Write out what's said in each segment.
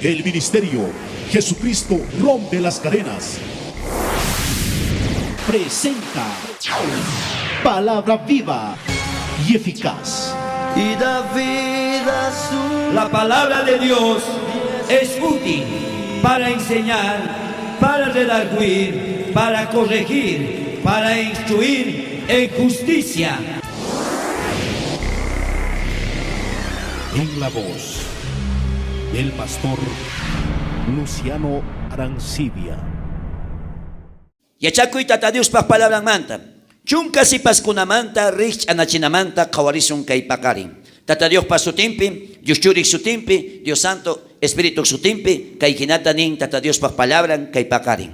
El ministerio Jesucristo rompe las cadenas presenta palabra viva y eficaz. Y da vida a su... La palabra de Dios es útil para enseñar, para redarguir, para corregir, para instruir en justicia. En la voz del pastor Luciano Arancibia. Yachakuy tata Dios pa palabra manta. Chunka si paskunamanta, rich anachinamanta, kawarizun kay pakarin. Tata Dios pa sutimpi, Dios churik sutimpi, Dios Santo, Espíritu sutimpi, kay kinatanin, tata Dios pa palabra kay pakarin.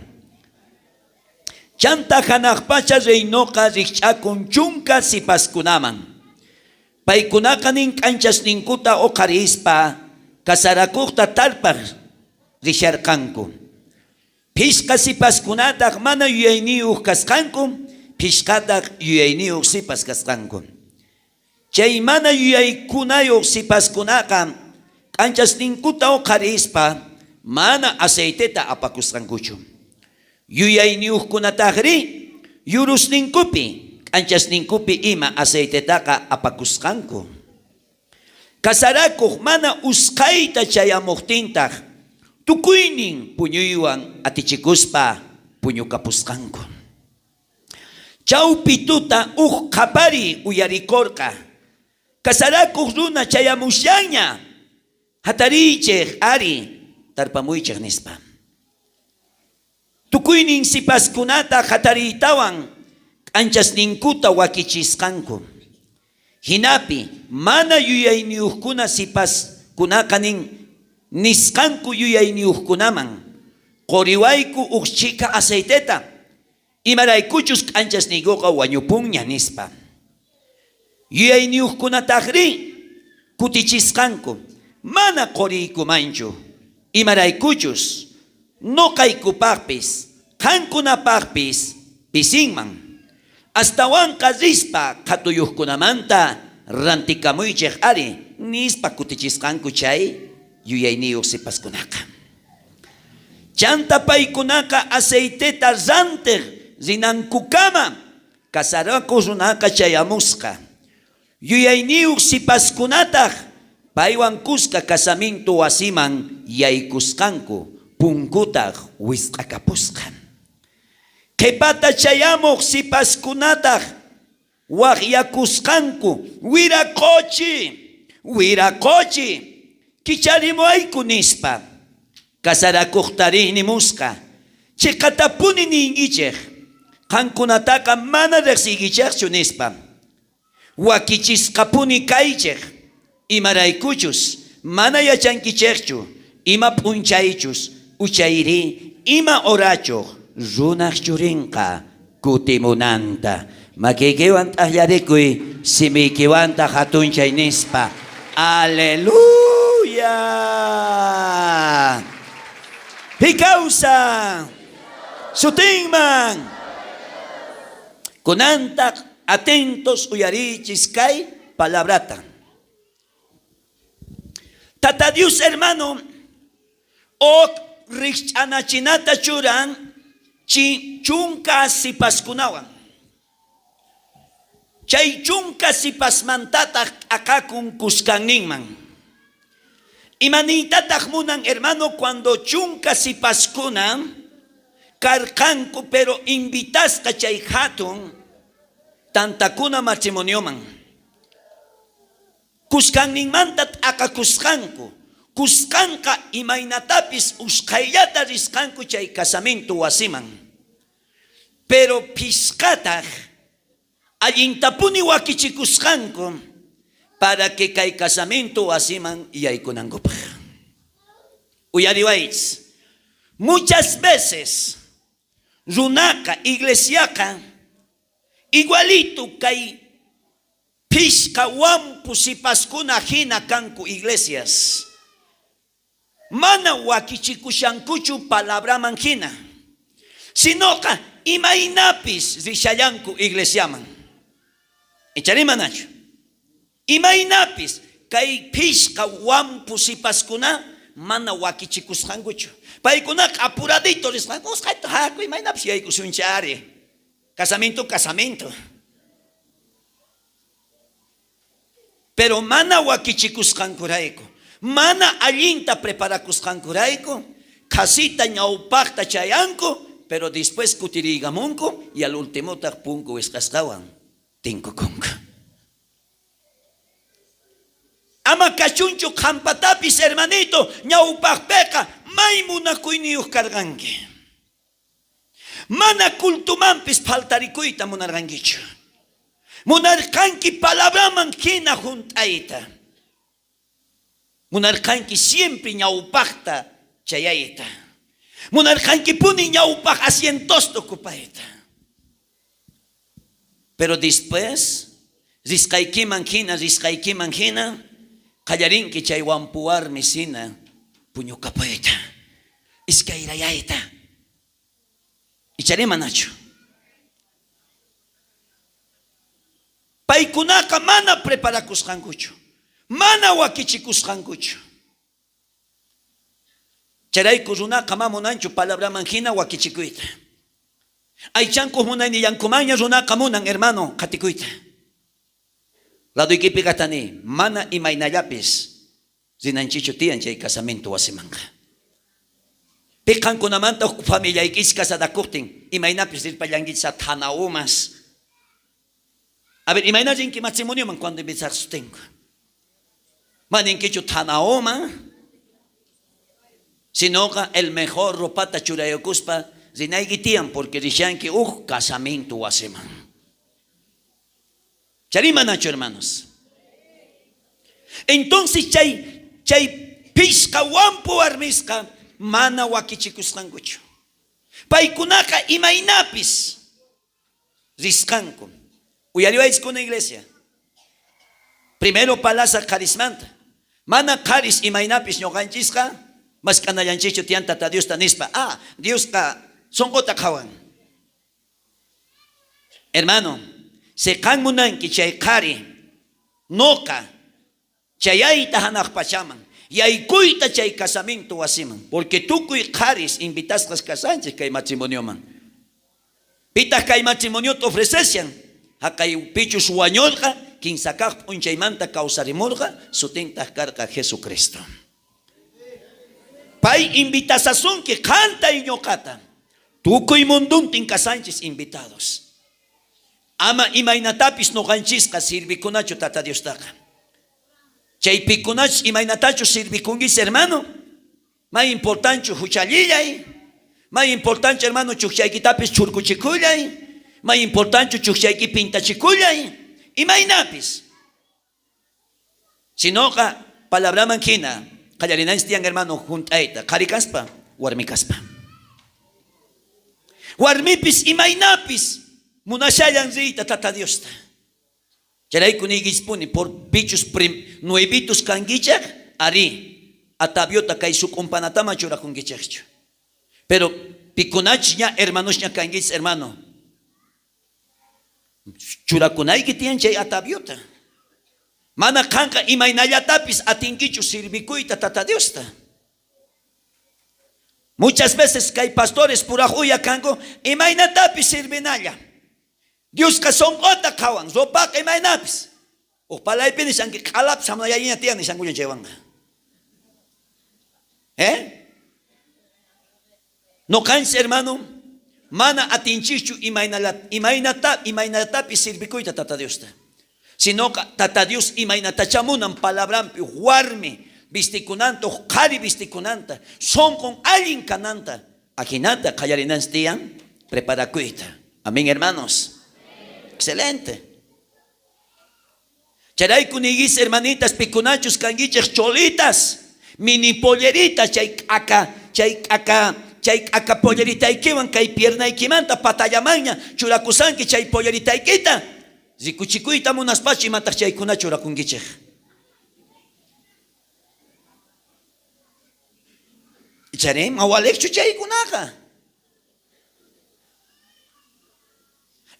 Chanta hanakpacha reinoka richakun chunka si paskunaman. Paikunakanin kanchas ningkuta o karispa, kasarakukta talpar risharkanku. Pishka si paskunatak mana yuyayniyuk kaskanku, pishkatak yuyayniyuk si paskaskanku. Chay mana yuyaykunayuk si paskunaka, kanchas ningkuta o karispa, mana aceiteta apakuskankuchu. Yuyayniyuk kunatakri, yurus ningkupi, kanchas ningkupi ima aceitetaka apakuskanku. Kasarakuk mana uskayta chayamuktintak, tukuynin puñuywan atichikuspa puñukapuskanku. Chawpituta kapari uyarikorka. Kasarakuk runa chayamusyaña, hatarichek ari tarpamuychek nispa. Tukuynin sipaskunata hataritawan, anchas ninkuta wakichiskanku. Hinapi mana yuyayniyukkuna sipas kunakanin niskanku yuyayniyukkunaman. Qoriwayku ukchika aceiteta. Imaraykuchus anchas niguqa wañupunña nispa. Yuyayniyukkunatajri kutichiskanku. Mana qoriykumanchu. Imaraykuchus noqaykupaqpis qankunapaqpis pisinman. Astawan rispa katuyukunamanta rantikamuychek ari nispa kutichiskanku chay yuyayniyuk sipaskunaka. Chanta paykunaka aceiteta ranter rinankukama kasaraku runaka chayamuska. Yuyayniyuk sipaskunatak paywan kuska casamento wasiman yaykuskanku punkutak wisqakapuskan. Kepata chayamuk si paskunatak waqyakuskanku wirakochi kicharimuayku nispa kasarakuqtarini muska chikatapuni ningichek qankunataka mana riqsigichekchu nispa wakichiskapuni kaychek imaraykuchus mana yachankichekchu ima p'unchaychus uchayri ima orachuq runak churinqa kutimunanta makikiwan t'aqllarikuy simikiwanta hatunchay nispa. Aleluya. Pikausa sutinman kunantak atentos uyarichis kay palabrata. Tata Dios hermano ok richanachinata churan chunka sipaskunawan. Chay chunka sipasmantatak akakun kuskanninman. Imanitatak munan hermano cuando chunka sipaskunan karkanku pero invitasqa chay hatun tantakuna matrimonioman. Kuskanninmantat akakuskanku. Kuskanka imaynatapis uskayllata riskanku chay casamento wasiman. Pero piskataq allintapuni wakichikuskanku para que kay casamento wasiman yaykunankupaq. Uyariwaychis. Muchas veces runaka iglesiaka igualito kay pishka wampu sipaskuna hina kanku iglesias. Mana wakichikushankuchu palabraman hina. Sinoqa imaynapis rishayanku iglesiaman. Echarimanach. Imaynapis kay pishka wampu sipaskuna mana wakichikusqankuchu. Paykunaqa apuradito risqan, usqayta hakuy maynapas yaykusunchari. Casamiento. Pero mana wakichikusqankurayku, mana allinta preparakusqankurayku, casita ñawpaqta chayanku, pero después kutirigamunku y al último punku esqasqawan tinkukunku. Ama kachunchu qampatapis hermanito ñawpaqpiqa may munakuyniyuq karqanki. Mana kultumanpis faltarikuyta munarqankichu. Munarqanki palabraman hina junt'ayta. Munarqanki siempre ñawpaqta chayayta. Munarqanki puni ñawpaq asientosta ocupayta. Pero después risqaykiman hina qallarinki chay wampuwarmi sina puñukapayta, iskayrayayta. Icharé manachu. Paykunaqa mana preparakusqankuchu, mana wakichikusqankuchu. Charayku runaqa mamunanchu palabraman hina wakichikuyta. Aychanku munayni yankumaña runaqa munan hermano qatikuyta. Laduykipi katani mana imaynallapis rinanchichu tiyan chay casamiento wasimanqa. Piqankunamanta familiaykis casadakuqtin imaynapis rirpallankicha thanaumas. A ver, imagínense matrimonio cuando empezar su tengo. Maninkichu thanauma, sino que el mejor ropata churayokuspa zinaigitian porque dicen que casamiento waseman. Charimanacho hermanos. Entonces chay pisca wampu armisca mana wakichikusqankuchu. Paykunaqa imaynapis risqanku. Uyariwayis con la iglesia. Primero palasa carismanta. Mana caris imaynapis ñoqanchisqa mas kanayanchichu tianta ta Dios tanispa. Dios ka sonqota qawan. Hermano, se kan munanki chay qari noqa chayayta hanaq pachaman. Yaykuyta chay casamiento wasiman. Porque tukuy qaris invitasqas casanchis kay matrimonioman. Pitas kay matrimonio te ofrecesian. Hakay pichus wañolqa kinsakaq punchaymanta kawsarimurqa sutintaj karqa Jesucristo. Pay invitasasunki qantay ñoqata. Tukuy munduntin kasanchis invitados. Ama imaynatapis noqanchisqa sirvikunachu tata Diostaqa. Chaypikunach imaynatachu sirvikungis hermano. May importanchu huchallillay. May importanchu hermano chuqchaykitapis churkuchikullay. Más importante chuqchayki pintachikullay imaynapis. Sinoqa palabraman hina qallarinanchis tiyan hermano junt'ayta qarikaspa warmikaspa. Warmipis imaynapis munashallan riyta tata Diosta. Charayku nigispuni por bichos nuevitos kankichaq ari ataviota kay sukumpanatama churakunkichaqchu. Pero pikunach ña hermanos ña kankis hermano. Churakunayki tiyan chay ataviota. Mana kanka imaynallatapis atinkichu sirvikuyta tata Diosta. Muchas veces kay pastores purajuya kanko imaynatapis sirvinalla. Dios ka sonqota qawan ropaqa imaynapis. Uqpalaypi nishanki qalap samnayayña tiyan nishankuña chaywanga. No kanchis hermano. Mana atinchichu imaynatapi sirvikuyta tata Diosta. Sino tata Dios imaynatachamunan palabrampi warmi vistikunanta qari vistikunanta son con alguien kananta akinanta qallarinanchis tiyan preparakuyta. Amén hermanos. Excelente. Charayku nigis hermanitas pikunachus kankichaq cholitas mini polleritas chay polleritaykiwan kay piernaykimanta patallamaña churakusanki chay polleritaykita rikuchikuyta munaspachu imataq chaykuna churakunkichaq. Icharem awalekchu chaykunaqa.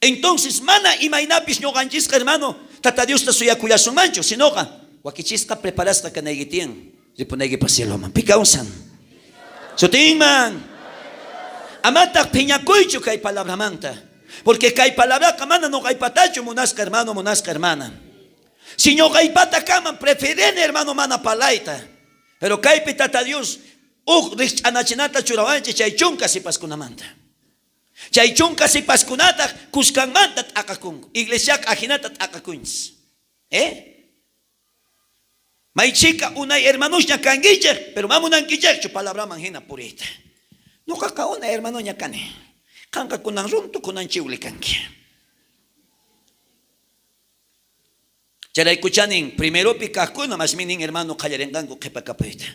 Entonces mana imaynapis ñoqanchisqa hermano tata Diosta suyakullasunmanchu sinoqa wakichisqa preparasqa kanaykitiyan Ripunayki pa cielo man. Pikausan. Sutingman. Amatak piñakuychu kay palabra manta. Porque kay palabra kamana no kay patacho monasca hermano, monasca hermana. Si no kay pata kaman preferen hermano mana palaita. Pero kay pitata Dios rich anachinata churawanchi chay chunka si paskunamanta. Chay chunka si paskunata kuskan manta akakung. Iglesia ajinata akakuns. May chica unay hermanos niya kangijer, pero mamunan gijer chu palabra manhina purita. No kakauna hermano niya kane. Kanka kunang runto kunang chiuli kanki. Charay kuchanin primero pikakuna mas mining hermano kayarengango kepakapuita.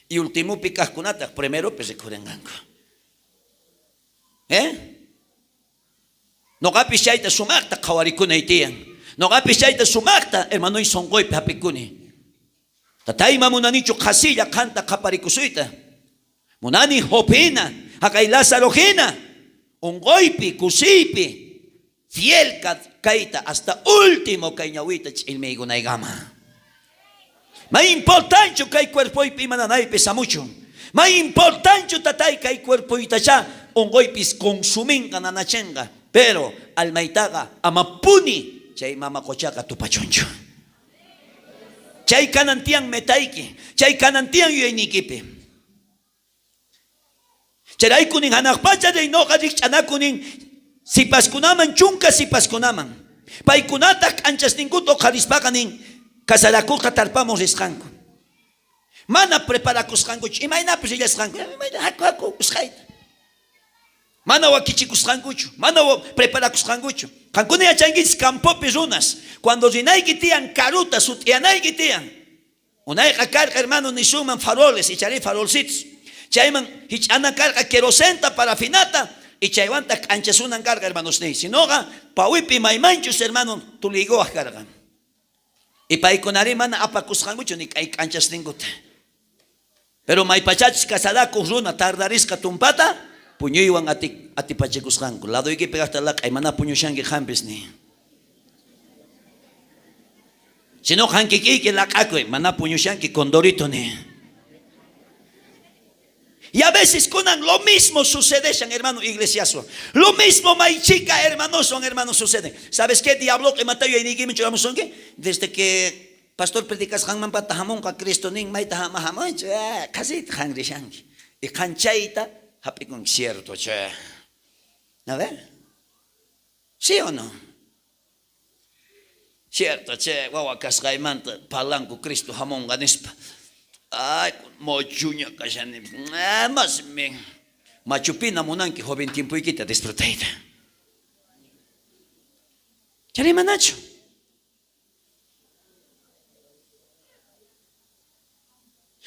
Y último pikaskunata primero pesekurengango. No kapishaita sumakta kawarikuna itiyan. No kapishaita sumakta hermano isongoy pihapikuni. Tatay mamunanicho kasilla kanta kaparikusuita. Munani hopina, hakay Lázaro hina, ungoypi, kusipi, fiel kaita hasta último kay ñawita chilmigo na igama. May importante kay cuerpo y mananay pesa mucho. May importante tatay kay cuerpo y tacha, ungoypis consumin kananachenga, pero almaitaga amapuni, chay mamakochaka tupachoncho. Chay kanantiang metaiki, chay kanantiang yuenikipi. Charay kuning hanakpacha de inokadik chanakuning si paskunaman chunka si paskunaman. Paikunatak anchas ninguto karispakaning kasarakuka tarpamos eskanko. Mana preparakuskanko, imayna pisilla eskanko, imayna haku uskaita. Mana wakichikuskanko, mana preparakuskanko. Kankuni achangis campo perunas. Cuando zinaikitian karuta sutianaikitian. Unay kakarka hermano ni suman faroles y charay farolcitos. Chayman hichana carga querosenta para finata y chaywanta anchas una carga hermanos ni sinoga pawipi maimanchus hermano tu ligo a carga y paikonari mana apakushan mucho ni kay anchas ningut pero may pachachis kasada kuruna tardarisca tumpata puñuiwan ati pachikushan lado iki pegasta la kay mana puñushan que jampes ni sino hankiki que la kakwe mana puñushan que condorito ni. Y a veces con lo mismo sucede, hermano iglesiaso. Lo mismo, my chica, hermanos, son hermanos, sucede. ¿Sabes qué? Diablo que mató yo y ni me choramos son qué? Desde que pastor predicas hangman patahamon ka Cristo ning may tahamahamo, casi hangri shangi. Y canchaita, happy con cierto, che. A ver. ¿Sí o no? Cierto, che, guaguacas gaimanta, palanco Cristo hamon ganispa. Ay, mochuña kashan. Mas men. Machupina monanki joven tiempo y quita disfrutaida. Chari manacho.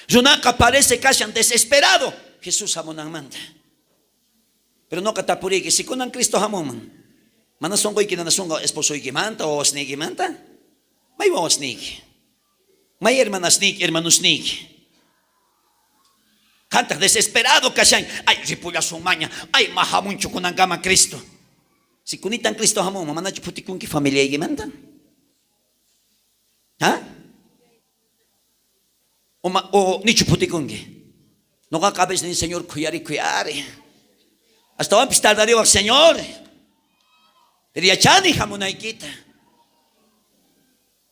Junaka parece kashan desesperado. Jesús hamonan manda. Pero no katapuri que si kunan Cristo hamoman. Manasongo y kinanasongo esposo y manta o snigi manta. May mo snigi. May hermana snigi, hermano snigi. Canta desesperado kashan. Ay, ripulla su maña. Ay, mahamuncho con angama Cristo. Si kunitan Cristo hamon, mamana chuputikun ki familia y mandan. ¿Ah? O ni chuputikun ki. No acabes ni Señor cuyari cuyari. Hasta va a pistar darío al Señor. Diría chani hamunaikita.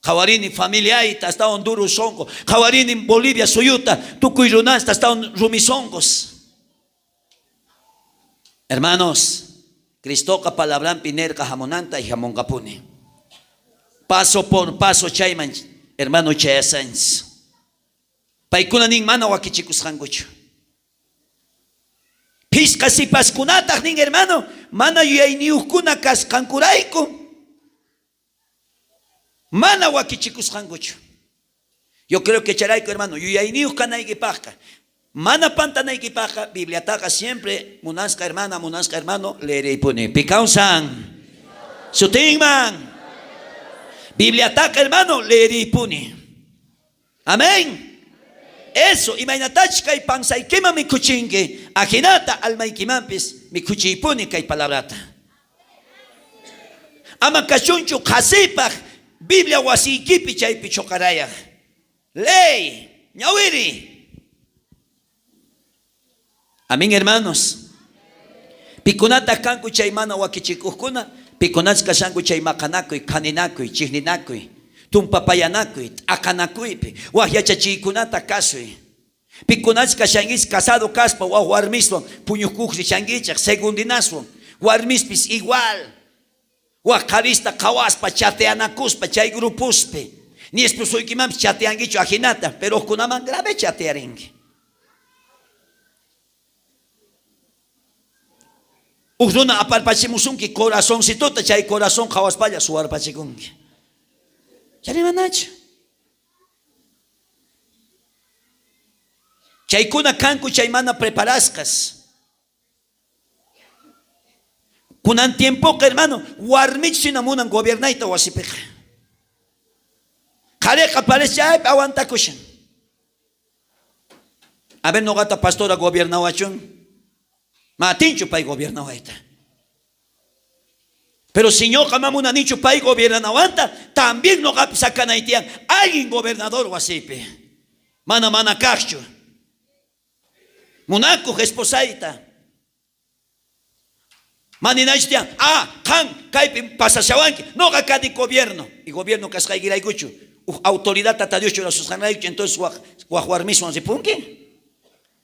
Jawarini familia hasta Honduras songo. Jawarini Bolivia suyuta. Tucuyruná hasta rumisongos. Hermanos, Cristo ka palabran piner ka hamonanta y jamón kapuni. Paso por paso chayman, hermano chayasans. Paikuna ning mana wakichikus hangucho. Pisca si paskunata ning hermano, mana yay niukuna kas kankuraiko. Mana wakichikus hangucho. Yo creo que charaico hermano, yo yay niukana igipaka. Mana pantana igipaka, Biblia taka siempre, munasca hermano, leere y pone. Picaunsan. Sutingman. Biblia taka hermano, leere y pone. Amén. Eso, imainatachka y pansa y quema mi kuchingue, ajinata alma y kimampis, mi kuchipuni y palabrata. Ama kachunchu khasipach, Biblia wasi kipi chay pichokaraya. Ley, ñawiri. Amén, hermanos. Pikunata kanku chay mana wakichikuskuna, pikunas kashanku chay makanakuy, kaninakuy, chihninakuy, tumpapayanakuy, akanakuypi, wajyachachiykunata kasuy. Pikunas kashangis casado kaspa, warmiswan, puñukukri shangichak, segundinaswan, warmispis igual. Wakarista kawaspa, chateanakuspa, chay grupuspi. Ni esposoykimam chateangichu ajinata, pero kunaman grave chatearingi. Ugruna aparpachimusunki corazoncitota, chay corazón kawaspalla suwarpachikunki. Charimanachu. Chaykuna kanku chaymana preparaskas. Kunan tiempo que hermano, warmich sinamunan gobiernaita wasipeja. Kareja parece ay aguanta kushan. A ver, no gata pastora gobernawachun. Matinchu pay gobiernawaita. Pero si no jamamuna nichu pay gobernawanta, también no gata sakanaitian alguien gobernador wasipe. Mana kachu. Munaku esposaita. Maninachtian, kan, kaipi pasashawanki, no gakadi gobierno. Y gobierno kaskaigirai guchu. Autoridad tatadiucho la susanayu, entonces guajuarmismo anzipunki.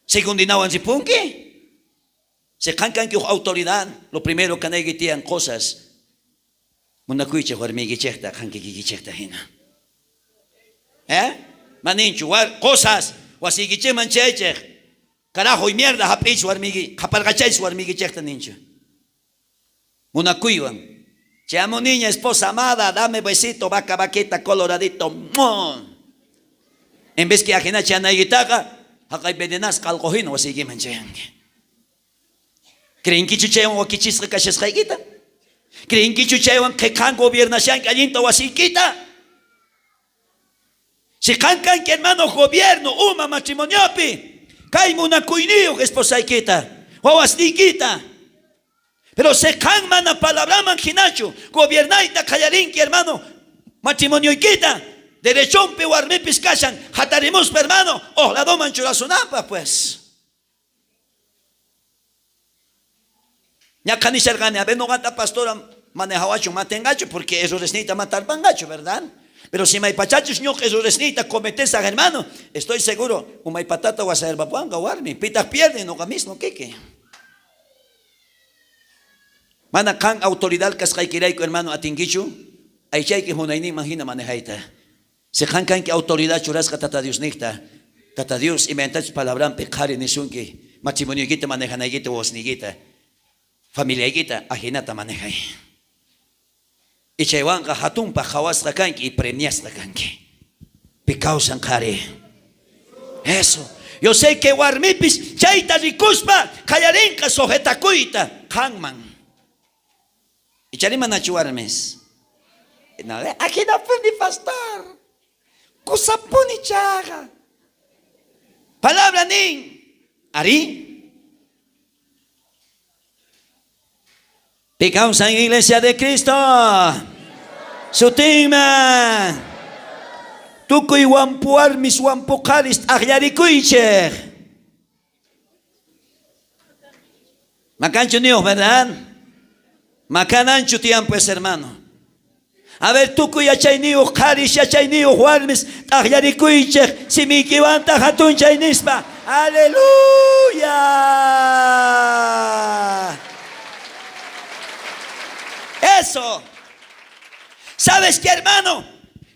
Segundinawan anzipunki. Se kankan que autoridad, lo primero que negitian cosas. Munakuiche huarmigichekta, kankigichekta hina. Maninchu, cosas, wasigiche manchechek. Carajo y mierda, hapich huarmigi, hapalgachay huarmigichekta ninchu. Munakuiwan. Te amo niña, esposa amada, dame besito, vaca, vaquita, coloradito. En vez que ajena chana guitaga, hakay bedenas kalkohin o sige manchayang. ¿Creen que chuchayan o kichis kashas kaygita? ¿Creen que chuchayan que kan gobiernación kalinto o sikita? Si kan que hermano gobierno, uma matrimoniopi, kay munakuinio esposa ikita, o asnikita. Pero se can mana palabra manjinacho, gobernaita callarinki hermano, matrimonio y quita, derechón pe warmipis kashan, jatarimos hermano, la do manchurasunapa pues. Ya canisar gane, a ver no gata pastora manejawacho, matengacho, porque eso necesita matar pangacho, ¿verdad? Pero si may pachachos no eso necesita cometes a hermano, estoy seguro, umay patata va a ser bapuanga warmi, pitas pierden no mismo keke. Mana kan autoridad kaskay kiraiko hermano atingichu ay chay que hunayni imagina manejaita. Se kan que autoridad churas tata Dios nikta. Tata Dios inventas palabran pekari nisunki. Matrimonio kita manejan ayita vos nigita. Familia kita ajinata manejay. Y chaywanka hatumpa hawasta kanki y premiasta kanki. Picausan kare. Eso. Yo sé que warmipis chayta rikuspa kayarinka sojetakuita kanman. Y charima nachuarmes. Aquí no puede pastor. Kusapuni chaga. Palabra nin. Ari. Picamos en iglesia de Cristo. Sutima. Tukuy wampuar mis wampukaris ahyarikuiche. Macancho niyo, ¿verdad? Macanancho tiempo pues hermano. A ver tú cuya chaynio, karis ya chaynio, juarmes, tahyarikuiche, si mi kivanta hatun chaynispa. Aleluya. Eso. ¿Sabes qué hermano?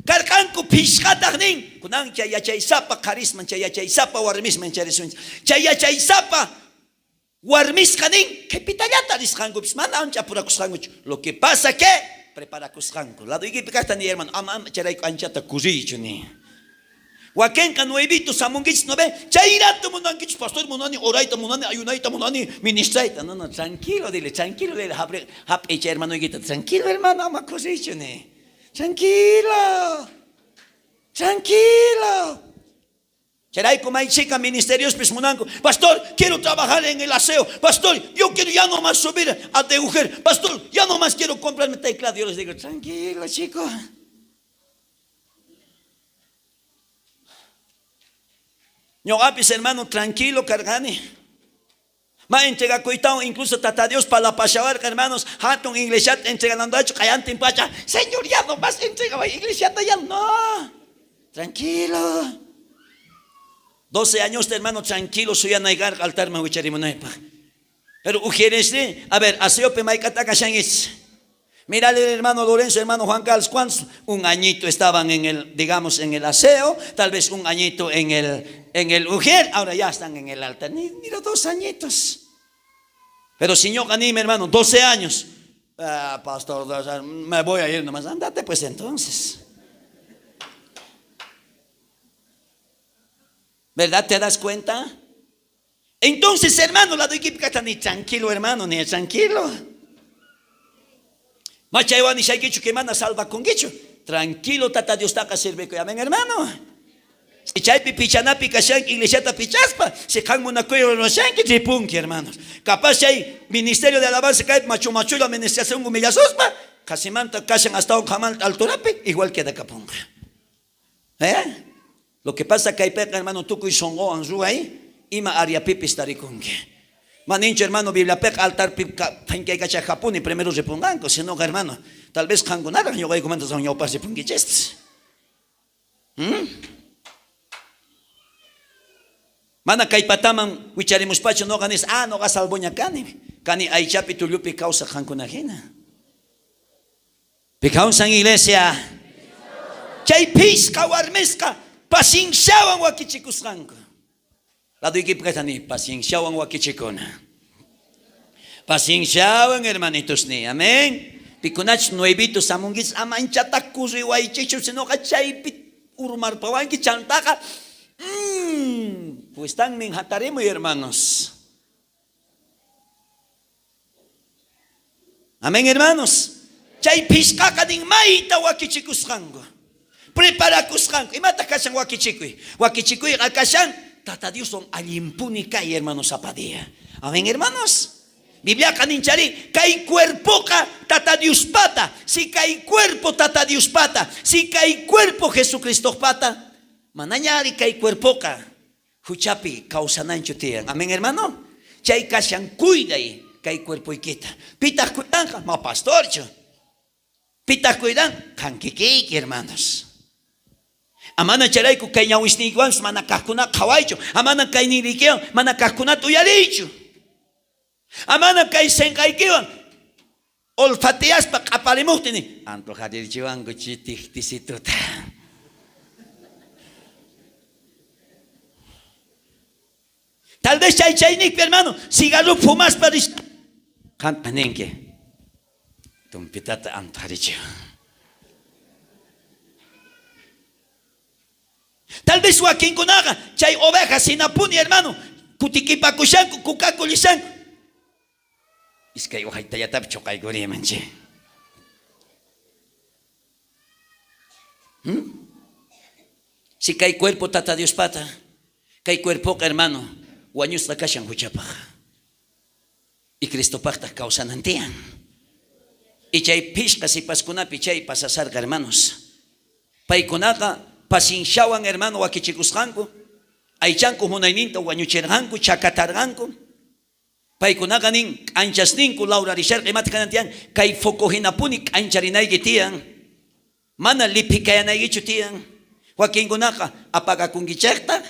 Karkanku pishkatagnin. Kunang chaya chaysapa karisman, chaya chaysapa warmisman charisun. Chaya chaysapa. Warmiskanin, que pitallata disjango, mana ancha pura kusjango. Lo que pasa que prepara kusjango. La doy que picasta ni hermano, cheray anchata kuzicho ni. Wakenka nuevito samungich no ve, chairato munangich pastor munani, oraita munani, ayunaita munani, ministraita. No, tranquilo, dile, hap echa hermano guita, tranquilo hermano, ama kuzicho ni. Tranquilo. Cheray como hay chica ministerios pismunanco. Pastor, quiero trabajar en el aseo. Pastor, yo quiero ya no más subir a tejujer. Pastor, ya no más quiero comprarme teclado. Yo les digo, tranquilo, chico. Ñoqapis hermano tranquilo cargani. Ma entrega cuitao incluso tata Dios para la pashabar hermanos. Hatun iglesia entregando hecho cayantin pacha. Señor, ya no más entrega iglesia ya no. Tranquilo. 12 años de hermano tranquilo suya naigar altar ma wicharimonaipa. Pero ujieresli, a ver, aseo pe maikata kashangis. Mírale el hermano Lorenzo, hermano Juan Carlos, ¿cuántos? Un añito estaban en el, digamos, en el aseo, tal vez un añito en el ujier, ahora ya están en el altar. Mira, 2 añitos. Pero señor anime, hermano, 12 años. Ah, pastor, me voy a ir nomás. Andate pues entonces. ¿Verdad? ¿Te das cuenta? Entonces, hermano, la doy que ni tranquilo, hermano, ni tranquilo. Machaywa ni shaikichu que mana salva con gichu. Tranquilo, tata Dios taca sirve que amén, hermano. Si chaypi pichanapi kashan iglesiata pichaspa, se kango na cuello no shanki tripunki, hermanos. Capaz hay ministerio de alabanza cae machu la administración humillazospa, casimanta kashan hasta un jamal alturapi, igual que de capunga. Lo que pasa que hay peca, hermano, tuku y songo anzu ahí, ima aria pipi starikungi. Manincho, hermano, Biblia pek altar pip panque cacha Japón y primero se pongan, si no, hermano, tal vez cangunar, yo voy a comentar a un yopa se pungichest. Mana kaipataman, wicharimus pacho no ganes, no gas alboña cani ay chapi tuliupi causa jankunajina. Picausan iglesia, chay pisca warmesca, pasinshawan wakichikusranko. La doy que pretani, pacienciawan wakichikona. Pacienciawan hermanitos ni, amén. Pikunach nuevitos amungis amanchata kuzu iwaichichu sino kachaypit urmar pawanki chantaka. Pues están minhataremo hermanos. Amén hermanos. Chay piskaka din maita wakichikusrango. Prepara kusrango. Imata kashan wakichikui. Wakichikui akashan. Tata Dios son alimpunica y hermanos zapadía. Amén, hermanos. Biblia caninchari, cae cuerpo tata Dios pata. Si cae cuerpo tata Dios pata. Si cae cuerpo Jesucristo pata. Manañari cae cuerpo Huchapi causanancho tian. Amén, hermano. Chay kashan cuida y cae cuerpo y quita. Pitas cuidan, ma pastorcho. Pitas cuidan, canquique, hermanos. Amana charaiku kay ñawisniywan mana kaqkuna qhawaychu. Amana kay nirikwan mana kaqkuna uyariychu. Amana kay senqaykiwan olfateaspa qaparimuqtini antojarirchiwanku chitiqtisituta. Tal vez chaynikpi hermano cigarro fumaspa qanpaninki tumpitata antojarichiwan. Tal vez Joaquín Conaga, chay ovejas sin apuni, hermano, kutikipa kushanku, kukakulisanku. Es que ojaita ya tap chocay goria manche. Si cae cuerpo tata Dios pata, cae cuerpo hermano, guañus la kashan huchapa. Y Cristo pacta causan antian. Y chay pishka si pascunapi chay pasasar hermanos. Paikunaga. Pasinshawan hermano wakichikusqanku aychanku munayninta wañuchirqanku chakatarqanku paykunaqa nin anchasninku laurarisharqa imata kanantiyan kay foco hinapuni ancharinayki tiyan mana lipikayanaykichu tiyan wakinkunaqa apagakunkichaqtaq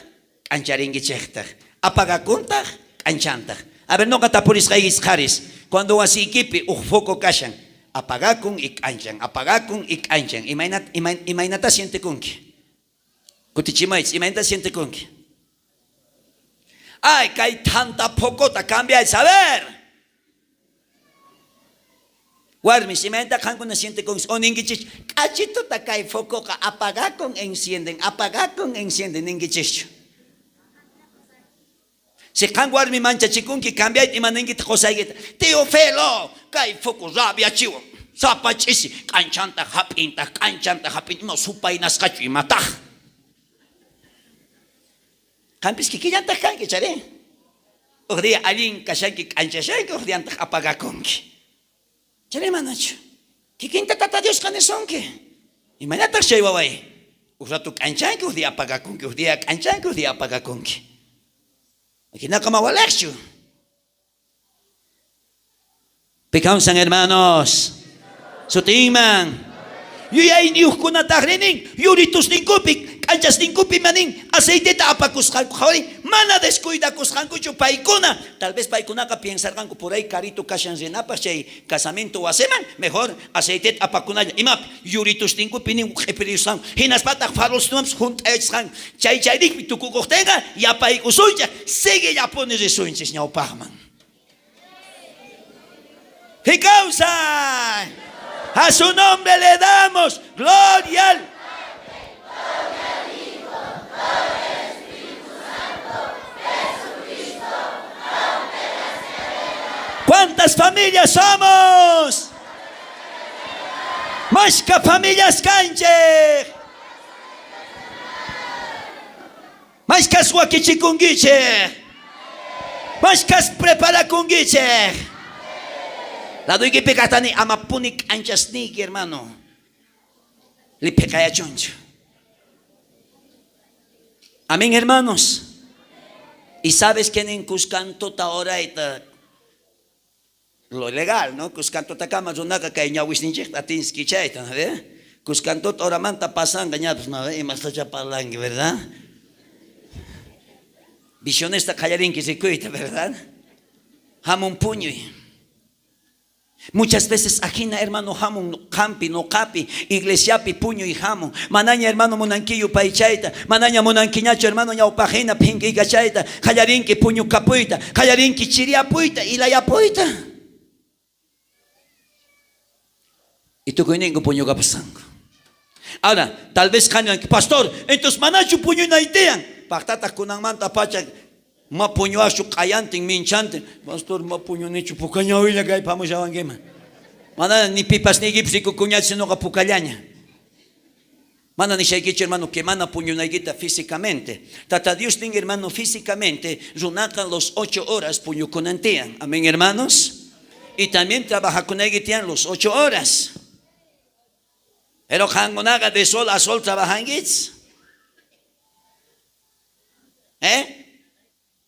ancharinkichaqtaq apagakuntaq anchantaq. A ver, noqa tapurisqaykis qaris cuando wasiykipi foco kashan apagakun y anchan imaynata sientekunki. Kutichimaitz, imagínate siente con que. Ay, que hay tanta pocota, cambia el saber. Warmis, imagínate con una siente con o ningichich. Cachito ta cae foco, apaga con encienden, ningichich. Si can warmi mancha chikun que cambia y manengit josaiguet. Teofelo, cae foco, rabia chivo. Zapachisi, canchanta hapinta, no supa y nascacho y mataj. Campis que ya te caen que charé. O día alguien kashanki canchashanki o día anta apagakonki. Charé manacho. Que quinta tata Dios canesonki. Y mañana te lleva ahí. O sea tu canchanki o día apagakonki, o día canchanki o día apagakonki. Aquí no como Alexio. Pecausan hermanos. Sutingman. Yuyay niyuh ko na tahrining. Yuritus ning kupik. Kanchas ning kupi maning. Aceite ta apakuskan ko kawari. Mana descuida kuskan ko yung paikuna. Tal vez paikuna ka piensarkan ko por ahí carito kasyan zinapa siya casamento o aseman. Mejor aceite apakuna. Imap. Yuritus ning kupi ning kipiriusan. Hinaspatak faros tumams juntayatskan. Chay dik bitukukoktenga. Yapay kusuya. Sige yapones de suinches niya upahman. ¿Qué causa? A su nombre le damos gloria al Hijo, gloria al Espíritu Santo, Jesucristo, rompe las cadenas. ¿Cuántas familias somos? Masca familias canche. Mascas huaquichikunguiche. Mascas prepara kunguiche. La doy que pecatani amapunik anchas niki, hermano. Le pecaya choncho. Amén, hermanos. Y sabes que en Cuscanto ta ahora está lo legal, ¿no? Cuscanto ta cama zonaka que ñawis ninche tatinski chaita, ¿no? Cuscanto ahora manta pasan gañados, ¿no? Y más allá palangue, ¿verdad? Visiones ta callarín que se cuita, ¿verdad? Jamón puño. Muchas veces ajina hermano jamón no campi no capi iglesia pi puño y jamón manaña hermano monanquillo paichaita manaña monanquiñacho hermano ya opajena pinque y gachaita callarinque puño capuita callarinque chiriapuita y la yapuita y tú coinengo puño capasango. Ahora tal vez cañan pastor entonces manacho puño naitean pactata kunang manta pacha ma puño asu kayanting minchante pastor ma puño nicho pucaña hoy la gay pamos a vangema mana ni pipas ni gipsi kukuñat sino ka pucallaña mana ni shaikichi hermano que mana puño naiguita físicamente tata Dios tenga hermano físicamente runacan los 8 horas puño conantean amén hermanos y también trabaja con naiguitean los 8 horas pero jangonaga de sol a sol trabajan gits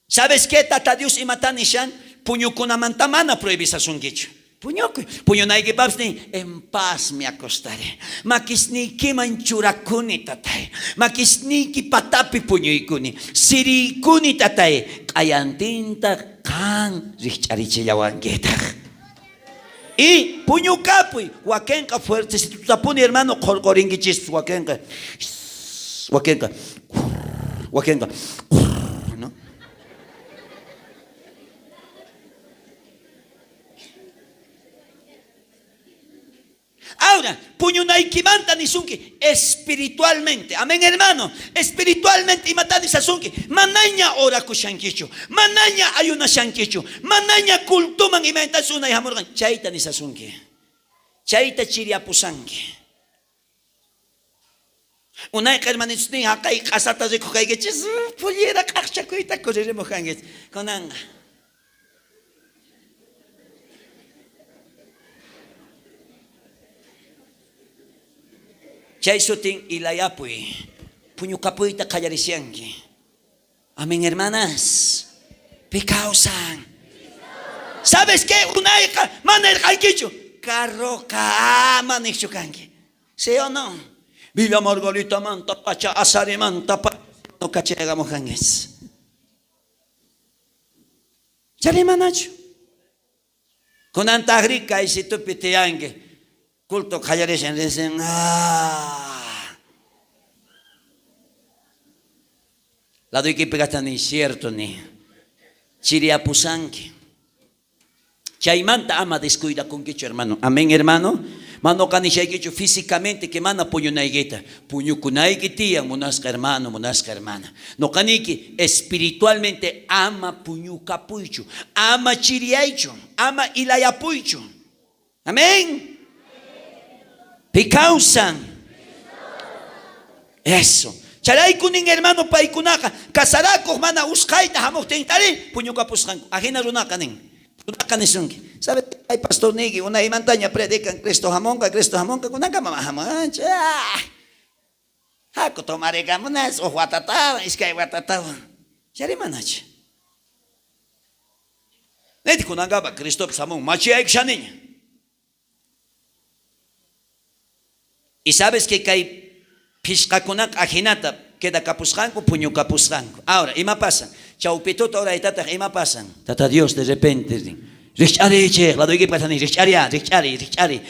¿sabes qué? Tata Dios y matanishan puño con amantamana prohibisa sungicho. Puño naigi babsni en paz me acostaré. Makisni ki manchurakuni tatay. Makisni ki patapi puño ikuni. Siri kuni tatay. Kayantinta kan richariche yawangueta. Y puño capuy. Wakenka fuerte. Si tú tapuni hermano colgoringichis. Wakenka. Wakenka. Wakenka. Ahora, puño naikimanta ni sunki espiritualmente. Amén, hermano. Espiritualmente y matani sasunki. Manaña ora kushankicho. Manaña ayuna shankicho. Manaña kultuman y mentasuna y hamurgan. Chaita ni sasunki. Chaita chiriapusanki. Unay hermanos ni hakai kasata de kokaigeches. Puliera kachakuita koreremos hanges. Konanga. Chay suting ilayapui, puño capuita callarisianki. Amén, hermanas. Picausan. ¿Sabes qué? Una hija, mana el canquicho. Carroca, manicho canqui. ¿Sí o no? Villa Margarita manta pacha, asare manta pacha. No cachegamos cangues. Chale manacho. Con antagrica y si tú piteangue. Culto callarisian dicen, la doy que pegasta ni cierto ni. Chiriapusanque. Chaimanta ama descuida con quicho hermano. Amén hermano. Mano canishay quicho físicamente que mana puño naigueta. Puño kunay quitia monasca hermano, monasca hermana. No caniki espiritualmente ama puño capuicho. Ama chiriaicho. Ama ilayapuicho. Amén. Picausan. Eso. Charay kuning hermano paikunaka. Kasarako mana uskaita hamok tentare. Puño kapuskan. Ajena runaka ning. Runaka nisungi. Sabe, ay pastor nigi. Una imantaña predican Cristo jamonka. Cristo jamonka. Kunaka mama hamoncha. Hako tomare gamunas. O watatawa. Iskay watatawa. Chari manach. Neti kunangaba Cristo samung machi ay kshanin. Y sabes que kay pishkakunak ajinata queda kapuskanko puño kapuskanko. Ahora, ¿ima pasa? Chaupituto ahora itata ¿ima pasan? Tata Dios de repente Richari che, la doy que pasa ni Richari, lacay, Richari,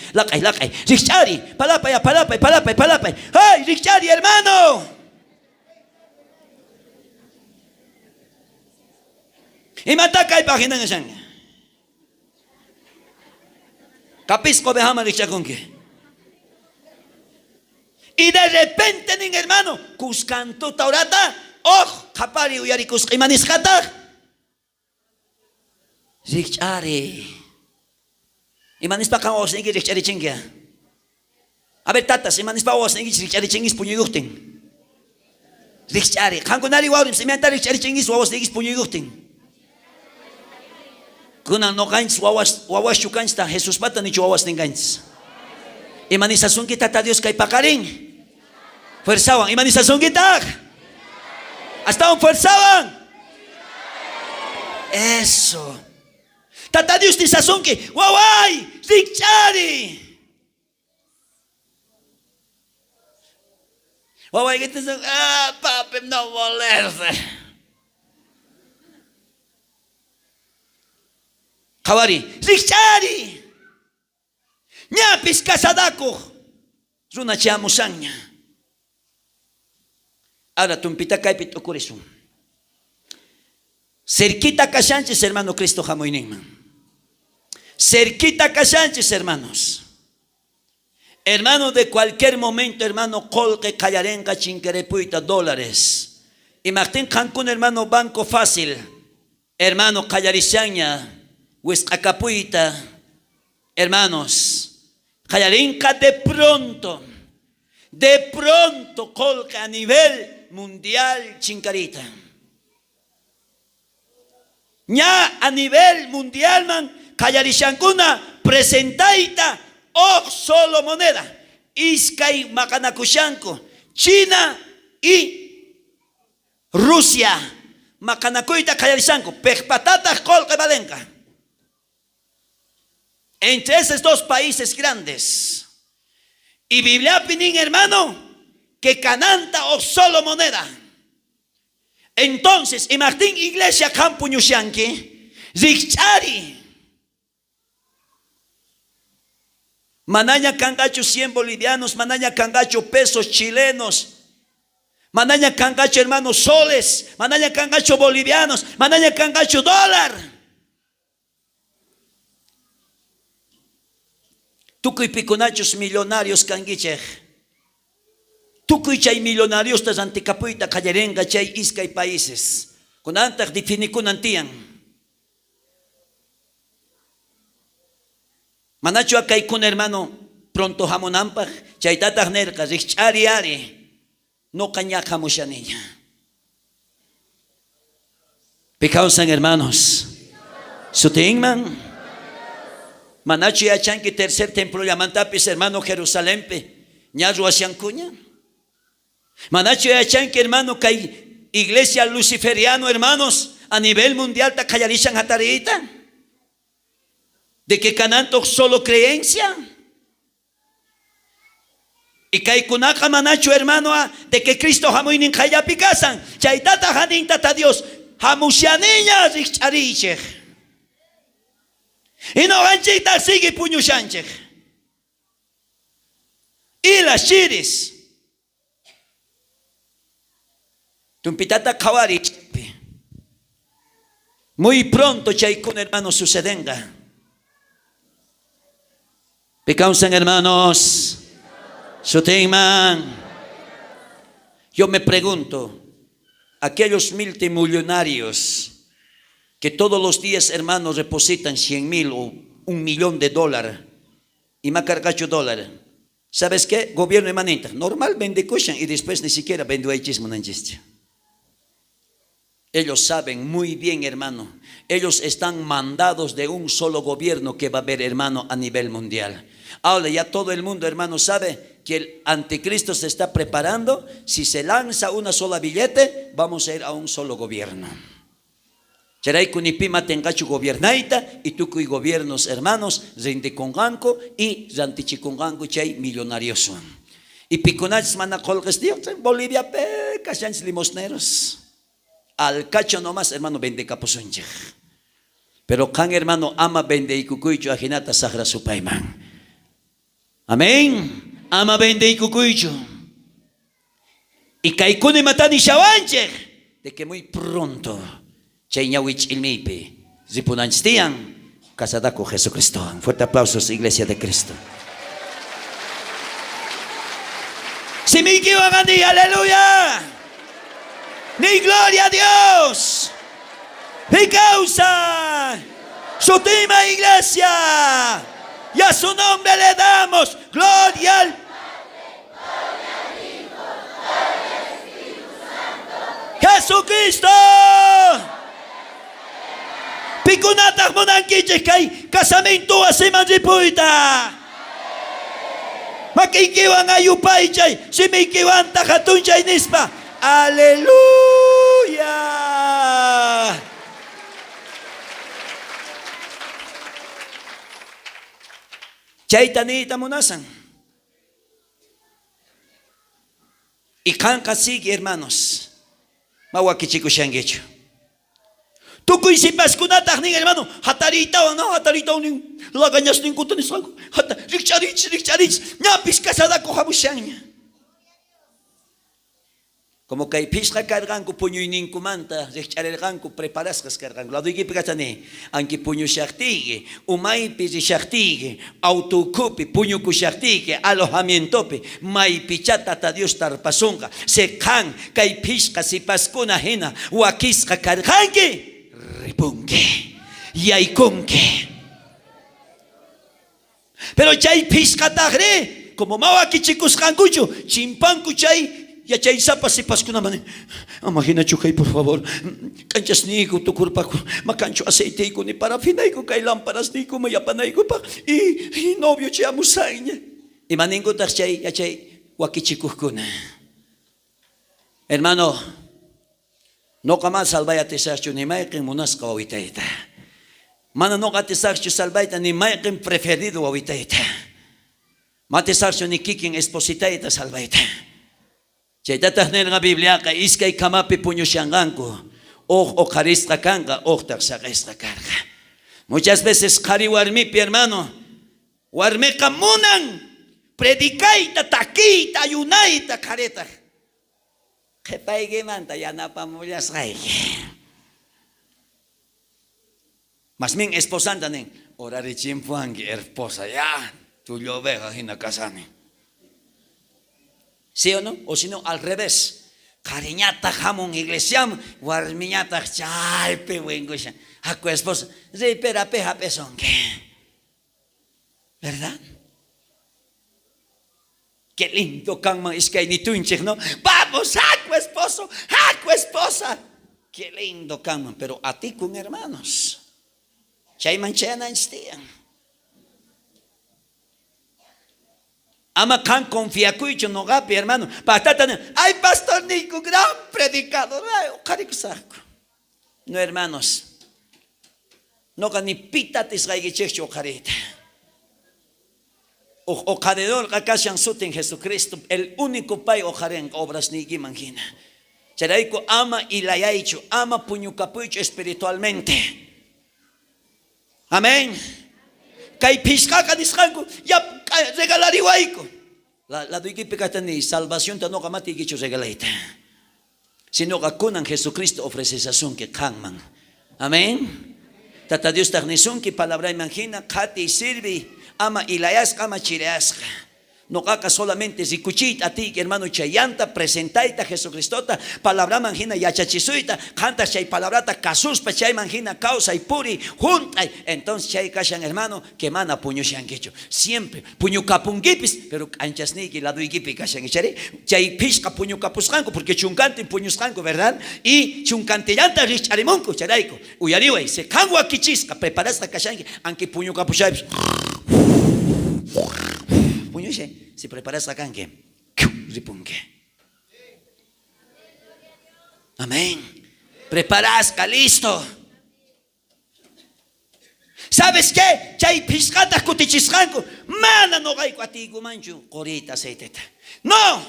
palapay. ¡Ay, Richari, hermano! Y mataka y página en esa. Capisco de Hama Richari con qué. Y de repente, nin hermano, cuscanto taurata, kapari uyarikus imaniskata. Richari. Imanispa kan os nigi richari chingia. A ver tatas, imanispa os nigi richari chingis puño yuktin. Richari, kankunari waurim, simianta richari chingis os nigi puño yuktin. Kunan no gains wawas chukans ta Jesus pata ni wawas ningains. Imanisasun kita ta Dios kay pakaring. Fuerzaban, imanización kita. Hasta un fuerzaban. Eso. Tata Dios ni sazón que, guay, Richari. Guay, que te dicen, papi, no moleste. Kawari, Richari. Ñapis casadako. Runa chamusanya. Ahora, tumpita caipit ocurrió. Cerquita Casanches, hermano Cristo Jamoinima. Cerquita Casanches, hermanos. Hermano, de cualquier momento, hermano, colque, callarenca, chinquerepuita, dólares. Y Martín Cancún, hermano, banco fácil. Hermano, callarizaña, huescacapuita. Hermanos, callarenca de pronto, colca a nivel mundial chincarita. Ya a nivel mundial man kayarishankuna presentaita solo moneda. Iskay makanakushanko China y Rusia makanakuita kayarishanko pekpatata kolka balenka. Entre esos dos países grandes. Y Biblia pinin hermano que cananta solo moneda. Entonces, y Martín Iglesia Campo Ñushanki, Richari. Manaña cangacho 100 bolivianos, manaña cangacho pesos chilenos, manaña cangacho hermanos soles, manaña cangacho bolivianos, manaña cangacho dólar. Tukuy piconachos millonarios canguichej. Tukuy chay millonarios tas anticapuita callarenga chay iskay países. Con antak difinikunan Manacho acá con hermano pronto jamonampaj chay tatag nerka richari ari no caña jamushaniña. Pecausan hermanos. Sutingman. Manacho ya chanki tercer templo llamantapis hermano Jerusalempe. Ñarro asiancuña. Manacho ya chanki hermano kay iglesia luciferiano hermanos a nivel mundial ta callarishan hatarita. De que cananto solo creencia. Y kay kunaka manacho hermano de que Cristo jamuinin kaya picasan. Chaitata hanin tata Dios hamushaniña richariche. Y no ganchita sigue puño shanche. Y las chiris. Tumpitata kawari. Muy pronto chaykun hermano sucedenga. Pecausan hermanos. Sutenman. Yo me pregunto, aquellos multimillonarios que todos los días, hermanos, depositan 100,000 o $1,000,000 y más cargacho dólar. ¿Sabes qué? Gobierno emanente. Normal vende cosas y después ni siquiera vende chismo. Ellos saben muy bien, hermano. Ellos están mandados de un solo gobierno que va a haber, hermano, a nivel mundial. Ahora ya todo el mundo, hermano, sabe que el anticristo se está preparando. Si se lanza una sola billete, vamos a ir a un solo gobierno. Charay kunipima tengachu gobiernaita y tukuy gobiernos hermanos rinde conganco y rantichiconganco chay millonarios. Y piconachis mana colgas Dios en Bolivia pe cachans limosneros. Al cacho nomás hermano vende caposunche. Pero can hermano ama vende y cucuicho ajinata sagra su paiman. Amén. Ama vende y cucuicho. Y caicune matani shawanche. De que muy pronto chay ñawich ilmipe zipunanchtian casada con Jesucristo. Fuerte aplausos, Iglesia de Cristo. Si me equivocan, ni aleluya, ni gloria a Dios, ni causa su tema iglesia, y a su nombre le damos gloria al Jesucristo. Picunatas monanquiches que casamento hace manzipuita. Makiki van ayupay chay, si me kiwan tajatun chay nispa. Aleluya. Chay tanita munasan. Y kanka sigue hermanos. Mawakichiku shangecho. Tukuy si paskunatag ning hermano, hataritaw no, hataritaw ning laganyas ning kuto ni sango. Richarich, nyapis kasada ko hamusyan niya. Como kay pisca cargan ko punyo ning kumanta, richarelgan ko preparas kas cargan. Lado iki pikatane, ang kipunyo shaktige, umay pisi shaktige, autocupi punyo ko shaktige, alojamiento pe, may pichata ta Dios tarpasunga, se kan kay pisca si paskuna hina, wakis ka cargange. Ripunque y aiconque. Pero chay piscatagre, como mawa kichicus cancucho, chimpancu chay, ya chay zapas y pascuna mane. Imagina chukay, por favor, canchas nico, tu curpaco, macancho aceiteico, ni parafinaico, kay lámparas nico, mayapanaico pa, y novio chay amusaña. Y maningo tas chay, ya chay, wakichicuscuna. Hermano, no kama salvayate sarcho ni maikin munas ka wawitaita. Mana no kate sarcho salvayta ni maikin preferido wawitaita. Mate sarcho ni kikin espositaita salvayta. Chaytatah nel nga Biblia ka iskay kamapi punyo siyangangko. O karistra kanga, o taksakistra karga. Muchas veces kari warmi pi hermano. Warmi kamunang predikaita, takita, ayunaita, kareta. Kepay manta ya napamullas kay. Mas ming esposanta ning ora richimpuan ki esposa ya tuyo veja hinakasani. ¿Sí o no? O si no al revés. Cariñata jamón iglesiam, warmiñata chalpe wengusha. Ako esposa, pera peja pesonque. ¿Verdad? Qué lindo kang es que ni tunchek, ¿no? Vamos, haco esposo, haco esposa. Qué lindo kang, pero a ti con hermanos. Chay manchana instian. Ama kan confía cuicho no gapi hermano. Patatan, ay pastor Nico, gran predicador. Ay, saco. No hermanos. No can ni pitatis gaigichecho carita. O caredor kakasyan suten Jesucristo, el único pay ojaren obras ni gimangina. Charaiko ama ilayaicho, ama puñucapuicho espiritualmente. Amén. Kay pisca kaniskanko, ya regalariwaiko. La duigi pecatani, salvación ta no kamati gicho regalaita. Sino kakunan Jesucristo ofrece sasun que kanman. Amén. Tata Dios tarnisun que palabra imagina, kati sirvi. Ama ilayasca, ama chireasca. No caca solamente si cuchita a ti, hermano chayanta, presentaita Jesucristota, palabra mangina yachachisuita, canta chay palabrata casuspa chay mangina causa y puri, junta. Entonces chay cachan hermano, que mana puño shanquicho. Siempre, puño capungipis, pero anchasniki la duigipi cachan y chay pisca puño capuscanco, porque chuncante puño scanco, ¿verdad? Y chuncantillanta richarimonco, charaico. Uyariwe, se cangua quichisca, preparaste cachan, aunque puño capuchapis. Si preparas acá, ripunque. Amén. Preparas, listo. ¿Sabes qué? Chay piscata kutichisqanku. Mana no gayku atiku manchu. Corita aceiteta. No.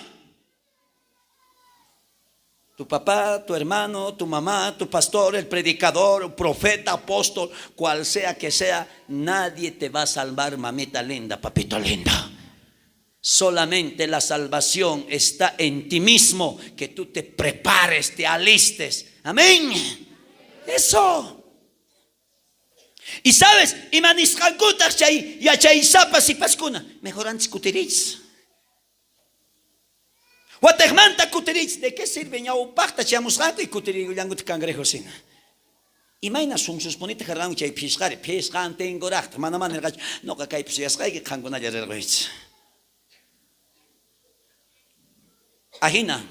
Tu papá, tu hermano, tu mamá, tu pastor, el predicador, el profeta, apóstol, cual sea que sea, nadie te va a salvar, mamita linda, papito linda. Solamente la salvación está en ti mismo, que tú te prepares, te alistes. Amén. Eso. Y sabes, y maniscancutas chay, y chay zapas y pascuna, mejor antes cutirits. Guatemanta cutirits, ¿de qué sirve ñau pacta chamusganco y cutirigo yangut cangrejo sin? Y maina son sus bonitas jarran chay piscare, piscan tengo racht, mana el gacho, no que cae piscasca que canguna ya regoits. Ajina,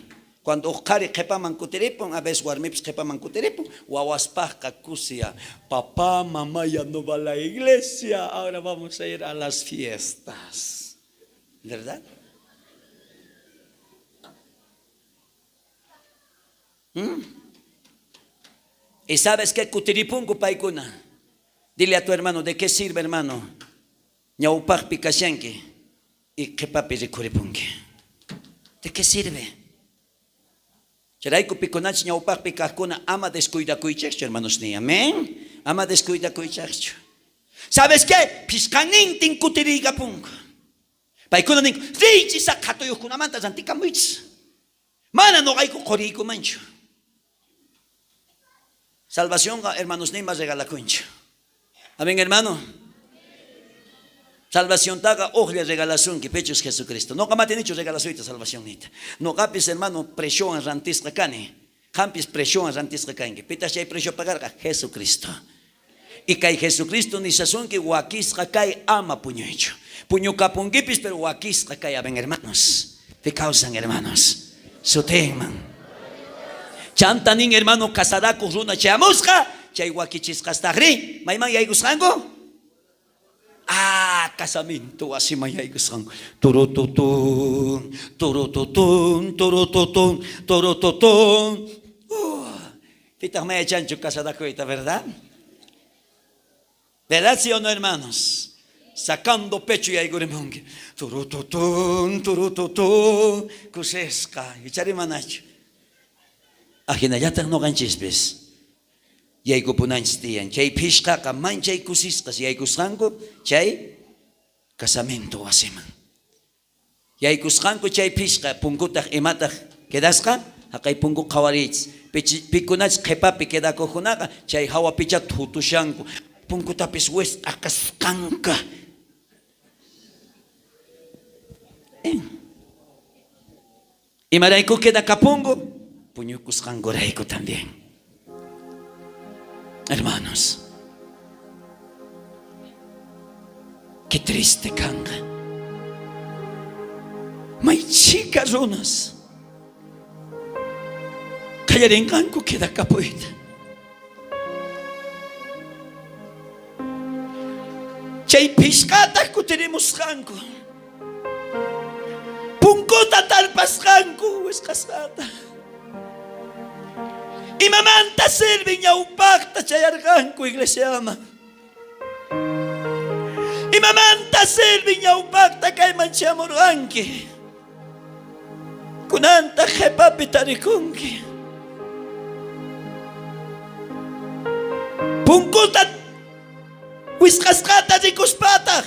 cuando Oscar kepa mancuterepon, a veces guarmips kepa mancuterepon, guaguaspasca cusia, papá, mamá ya no va a la iglesia, ahora vamos a ir a las fiestas. ¿Verdad? ¿Y sabes qué? Cutiripungu paikuna. Dile a tu hermano, ¿de qué sirve, hermano? Ñaupak pikashanki y kepapi rikuripunki. ¿De qué sirve? Charaiku piconach ñaupak pikakuna ama descuida kuichach, hermanos ni amén. Ama descuida kuichach. ¿Sabes qué? Piscanin tin cutiriga pungu. Paikuna nin, richi sa katoyukuna manta zantika muits. Mana no gaiku koriku mancho. Salvación, hermanos, ni más regala kuncho. Amén, hermano. Salvación taga, ojo, regalación que pecho es Jesucristo. No gamate dicho regalación y salvación nita. No gapis, hermano, presión rantis cani. Campis presión rantis cani. Pita si hay presión pagar a Jesucristo. Y que Jesucristo ni sazón que guaquis cacay ama puño hecho. Puño capungipis, pero guaquis cacay, amén, hermanos. Te causan, hermanos. Su teman. Chantanin hermano casaraco runa chamusca, chay guaquichis castagri, maiman yaigusrango. Ah, casamiento así mayaigusrango. Turututun, turututun, turututun, turututun. Tita me chancho casaraco, ¿verdad? ¿Verdad, sí o no, hermanos? Sacando pecho y aiguremongue. Turututun, turututun, cusesca, y charimanacho. Ajinayatan no ganchispes. Yaiku punanstian. Chay pishka man chay kusiskas. Yaikusrango chay casamento asiman. Yaikusrango chay pishka pungutak imatak kedaska. Hakay pungu kawarits. Pikunach kepapi kedako hunaka. Chay hawa pichat hutushango. Pungutapis west akaskanka. Y maraiku queda capungo. Puñucus cangoreico también. Hermanos, qué triste canga. May chicas runas. Callarenganco queda capoeira. Chay piscata que tenemos janco. Puncuta talpas janco es casada. Y mamanta sirve ñaupacta chayarganco iglesia ama. Y mamanta sirve ñaupacta kay manchamorganki. Kunanta jepapi tarikunki. Punkuta wisqasqata rikuspata.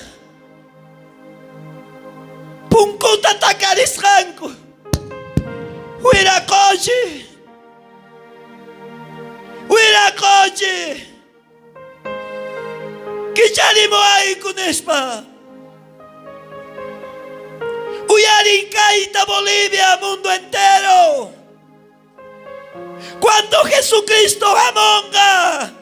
Punkuta takarisqanku. Huirakochi. Huiracoche, que charimo hay con espa. Uyaricaita Bolivia, mundo entero. Cuando Jesucristo amonga,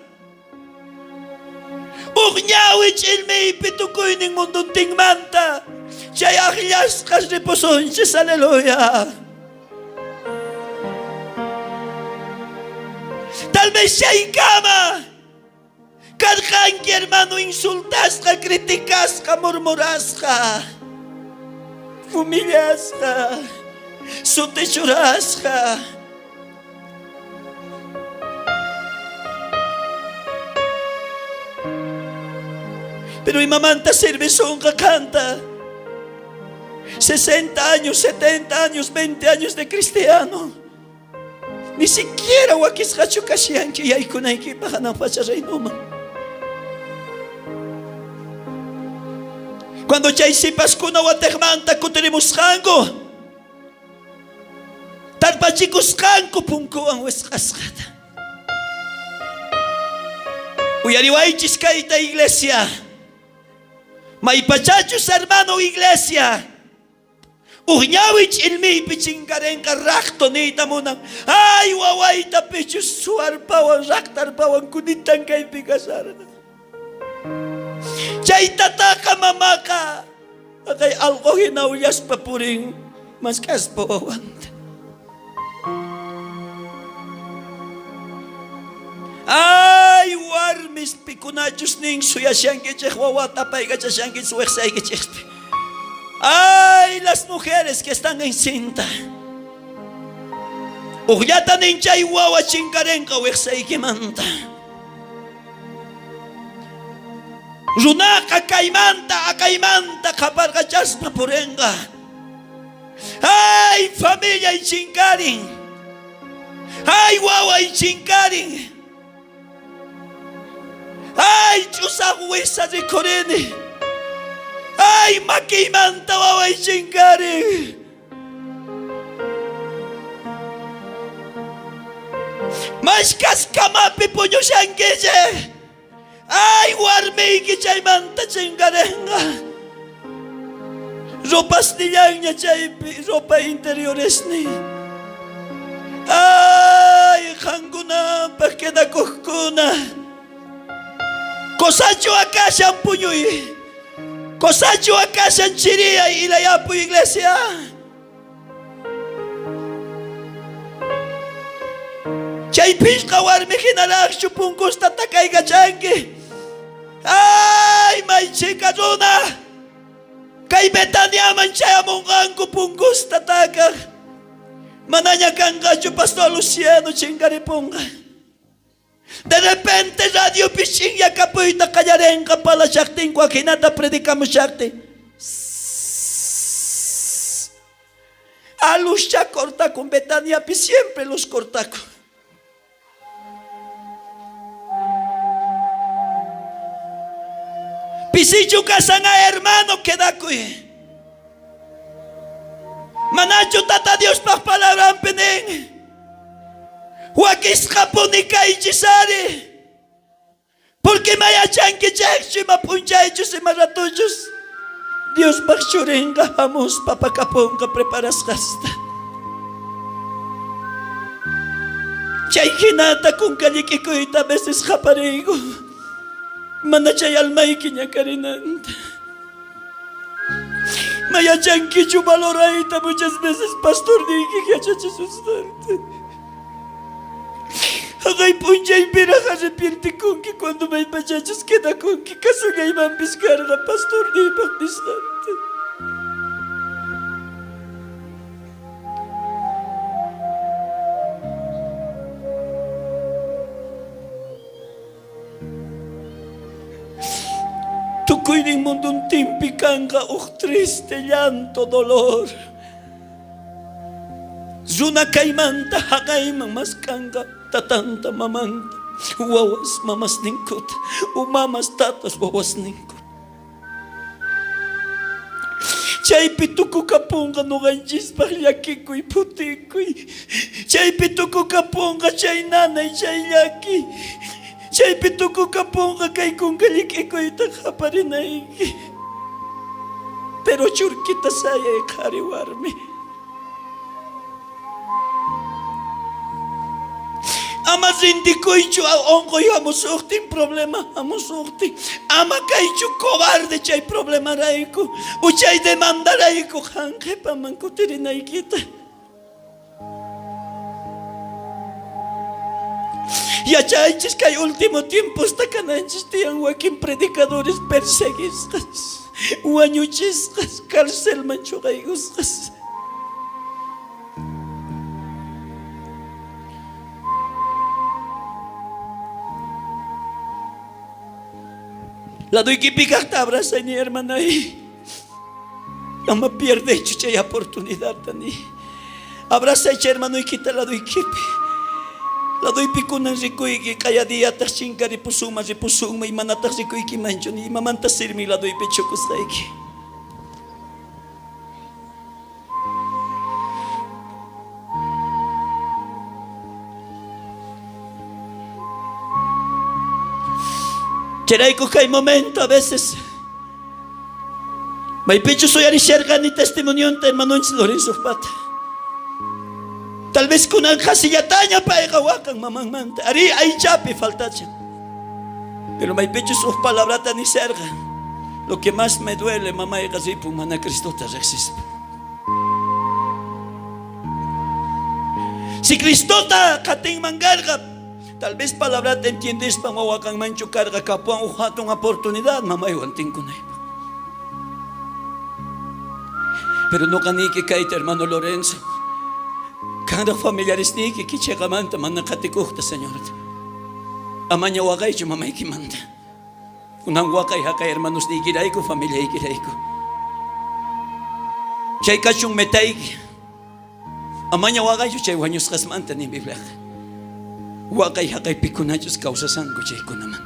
Ugnawich ilmi pitukuining mundo tingmanta. Chayahillas kas reposonches, aleluya. Tal vez sea en cama. Carjanque, hermano, insultasca, criticasca, murmurasca, humillasca, sotechurasca. Pero imamanta servezonga canta. 60 años, 70 años, 20 años de cristiano. Ni siquiera wakisqachu kashianki yaykunayki pahanan pacharaynoman. Cuando chay sipaskuna watekmanta kutirimusqanku, tarpachikusqanku punkuwan wisqasqata. Uyariwaychis kayta iglesia. Maypachachus hermano iglesia. Uñawich ilmi pichinkarenka rakto nita munang. Ay wawayta pichus suarpawan raktarpawan kunitan kay pikasarana. Chay tataka mamaka. Akay alko hinauyas papuring mas kaspo awanta. Ay warmis pikunachus ning suyasyanki chehwawata paiga chasyanki suexayki chehpi. Ay, las mujeres que están encinta. Ugyata ninchay wawa chinkarenka wexayki manta. Runaka kaymanta akaymanta kaparkachaspa purenga. Ay, familia y chinkarin. Ay, wawa y chinkarin. Ay, chusa huesa de corene. Ay, makimanta waway chingari. Maskas kamapi punyo siyang kije. Ay, warmi kichay manta chingarenga. Ropas niyang niya chay, ropa interiores ni. Ay, hanguna, pakeda kuhkuna. Kosacho akasya ang punyoy. Kosacho akasya ang chiriya ilayapo iglesia. Chay pishka warmi kinalaksyo pungkos tatakay kachangi. Ay, may chika runa. Kay Betania man siya among ko pungkos tataka. Mananya kang kadyo Pastor Luciano chingaripunga. De repente radio piching ya kapoy ta kayaren kapala shakting kwa kinata predicamos shakti. A luz ya corta con Betania pi siempre los corta. Pisichu kasanga hermano queda kuy. Manacho tata Dios pa palabra peneng. Wakis kapunika ichisari. Porque mayachan que chekchi mapunchaychus y maratuchus. Dios bakchurenga hamos papakaponga preparas hasta. Chay hinata kung kalikikoita veces japarigo. Manachay almay kinyacarinanta. Mayachan que chubaloraita muchas veces pastor diki que achachasustante. Agay punchay piraja arrepiente con que cuando may pachachos queda con que caso gay van piscar la pastor ni baptistante. Tukoy ning mundong timpikanga triste llanto dolor. Zuna kaymanta hagay mamaskanga tatanta mamanta. Wawas mamas ningkot. Umamas tatas wawas ningkot. Chay pituko kapunga no ganjis pahyakikoy putikoy. Chay pituko kapunga chay nanay chay yaki. Chay pituko kapunga kay kung galikikoy takaparinaiki. Pero churkita saya kariwarmi. Ama zindikoychu onkoy hamusuktin problema hamusuktin. Ama kaychu cobarde chay problema raiku. Uchay demanda raiku hanke pamankutirinaykita. Yachaychis kay último tiempo hasta cananchis tiyan wakin predicadores perseguistas. Wañuchistas, cárcel manchugaygustas. La doy que picar abraza ni hermana y no me pierde chucha y oportunidad tani. Abraza echa hermano y quita la doy que la doy picunan rico y que cada día te chinga ripusuma y manata rico y que mancho ni mamanta sirmi la doy pecho costaiki. Cheraico que hay momento a veces. May pecho soy arisherga ni testimonio ante hermano Lorenzo Pata. Tal vez con el casillataña para egawakan mamán manta. Ari ay chapi faltacha. Pero may pecho sus palabras ni serga. Lo que más me duele, mamá y gazipu, mana Cristo te resiste. Si Cristo ta kating mangarga, tal vez palabra te entiendes para mawakan mancho carga kapuan uhatong oportunidad, mamá y wanting kunay. Pero no caniki kaita hermano Lorenzo. Cada familiares ni que llega manta mana katikukta señor. Amanya wakay yo mamá y manta. Unang wakay hakay hermanos ni giraico familia y giraico. Chay kachung metay. Amanya wakay yo chay wanyos kasmanta ni biblia. Wakay hakay pikunachos kausasan ko chay ko naman.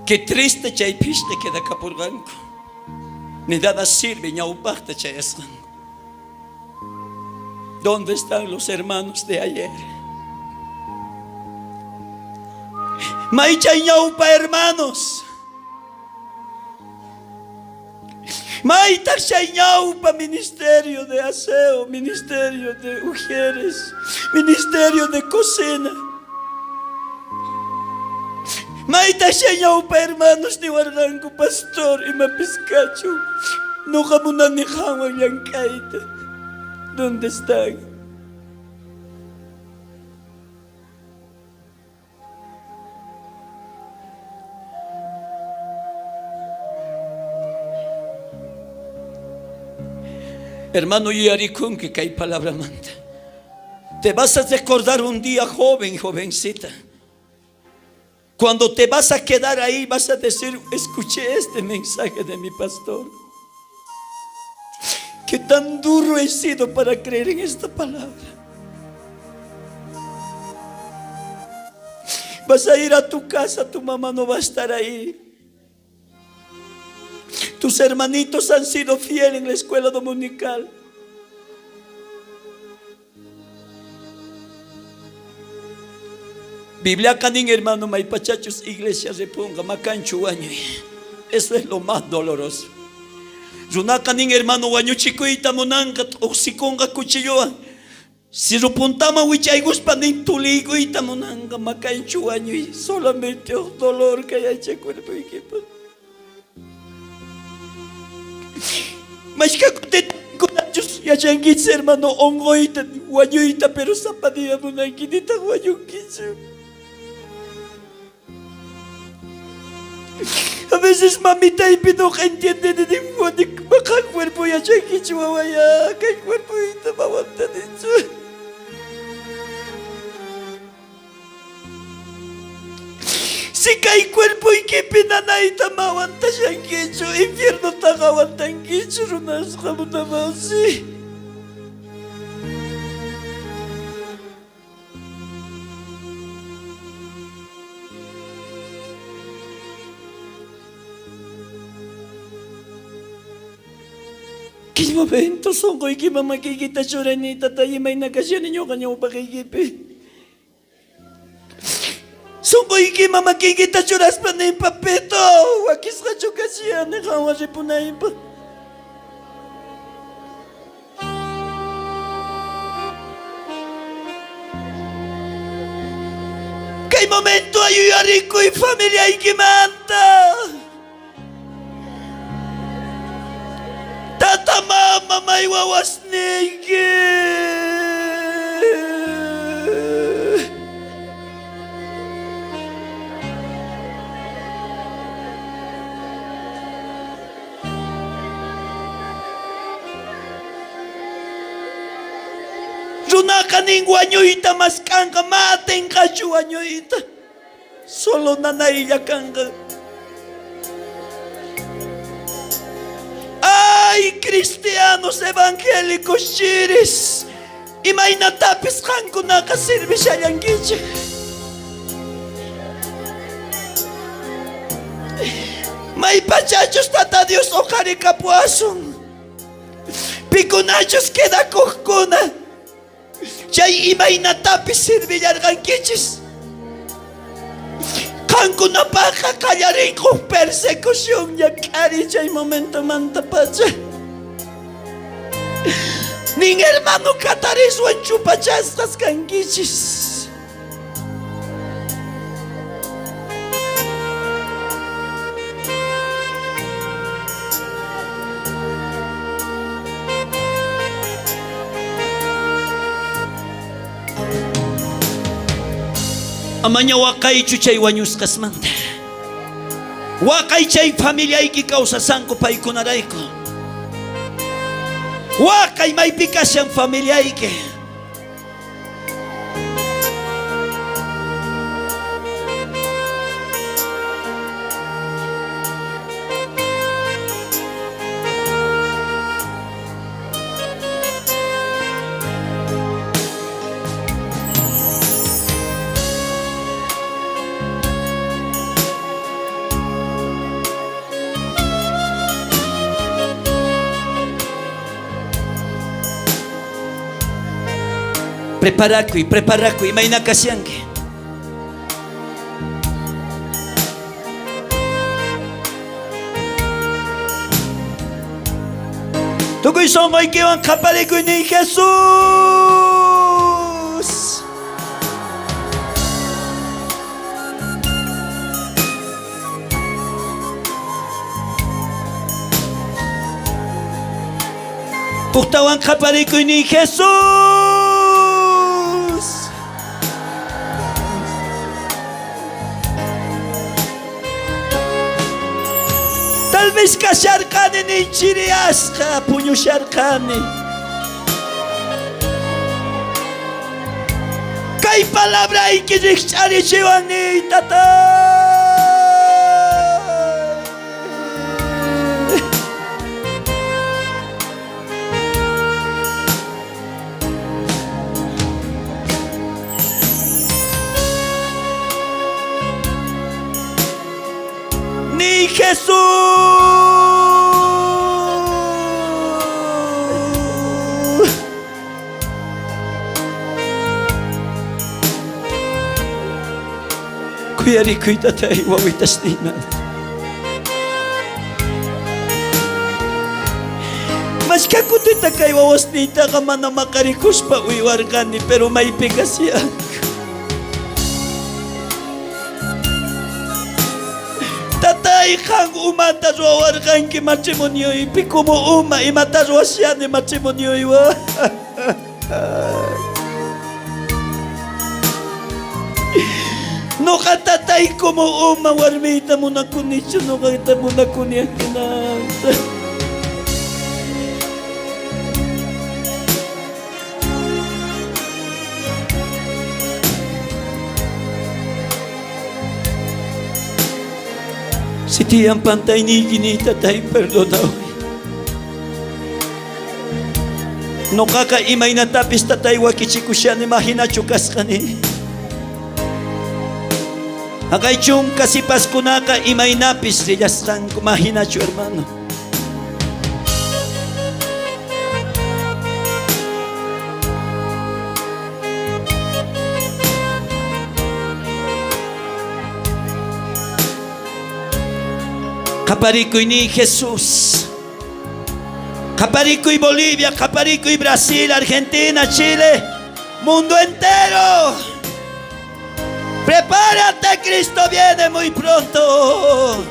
Qué triste chay piste queda kapurganko. Ni nada sirve ni auparte chay esrango. ¿Dónde están los hermanos de ayer? May chay ñaupa hermanos. May chay ñaupa ministerio de aseo, ministerio de mujeres, ministerio de cocina. Maita siya pa hermanos ni Warlango pastor y mapiscacho. No kamunan ni Hawang yang kaita. ¿Dónde están? Hermano Yaricún, que hay palabra manda. Te vas a recordar un día joven, jovencita. Cuando te vas a quedar ahí, vas a decir, escuché este mensaje de mi pastor. Qué tan duro he sido para creer en esta palabra. Vas a ir a tu casa, tu mamá no va a estar ahí. Tus hermanitos han sido fieles en la escuela dominical. Biblia canin hermano maipachachos iglesia se ponga macancho año. Eso es lo más doloroso. Yuna canin hermano waño chiquita monanga oxiconga cuchilloa. Si lo puntama huichaigus panin tuligo y tamonanga macancho año y solamente el dolor que hay hecho cuerpo y que mas que conachos ya changuits hermano ongoita wañoita pero zapadilla monanguita wañonquicho. A veces mamita y pido que entiende de dibujo de bajar cuerpo y allá que chihuahua ya que el cuerpo y te va a aguantar eso. Si cae cuerpo y que pena y te va a aguantar ya que infierno te aguantan que unas jamunas más. ¿Qué momento son hoy que mamá que quita choranita tayo may nakasya ninyo kanyang pakikipi? Son hoy que mamá que quita choras pa na yung papeto. Wakis ka chukasya na kawasi po na yung pa. Kay momento ayuyari ko yung familia ikimanta. Tata mama may wawas nige. Runaka ninguañoita mas kanka maten kachuañoita. Solo nanaylla kanka. Ay, cristianos evangélicos chiris. Imaynatapis kankunaka sirvishallankichik. May pachachos tata Dios ojarikapuasun. Pikunachos queda kujkuna. Chay imaynatapis sirvillarqankichis. Kankunapaqqa qallariykuq persecución ñak'ari chay momento manta pacha. Nin hermano katariswan chupachasqas kankichis. Amaña wakaychu chay wañusqasmanta. Wakay chay familiayki kawsasanku paykunarayku. Wakay maypi kashan familiayki. Preparakuy, may nakasyanki. Tukoy songoy kiwang kaparikoy ni Jesus. Puktawan kaparikoy ni Jesus. Tal vez kasharkani ni chiriasqa puñusharkani. Kay palabrayki rikch'arichiwanni tatay. Ni Jesús. Kuyari tatay wawitas dinan. Mas kakutita kay wawas nita ka man na makarikus pa uiwarkani pero may pigasyan. Tatay kang umatas wawarkan ki matrimonio ipi kumo uma imatas wasyan ni matrimonio iwa. No katatay kumo uma warmita mo na kunisyo no kita mo na kuniya kinanta. Si tiyang pantay ni ginita tayo perdonaw. No kakaimay na tapis tatay wakichiku siya ni mahinachukas ka ni. Akay chung kasipas ko na kaimay napis riyas lang kumahinachu hermano. Kaparikoy ni Jesus. Kaparikoy Bolivia, kaparikoy Brasil, Argentina, Chile, mundo entero. Prepárate, Cristo viene muy pronto.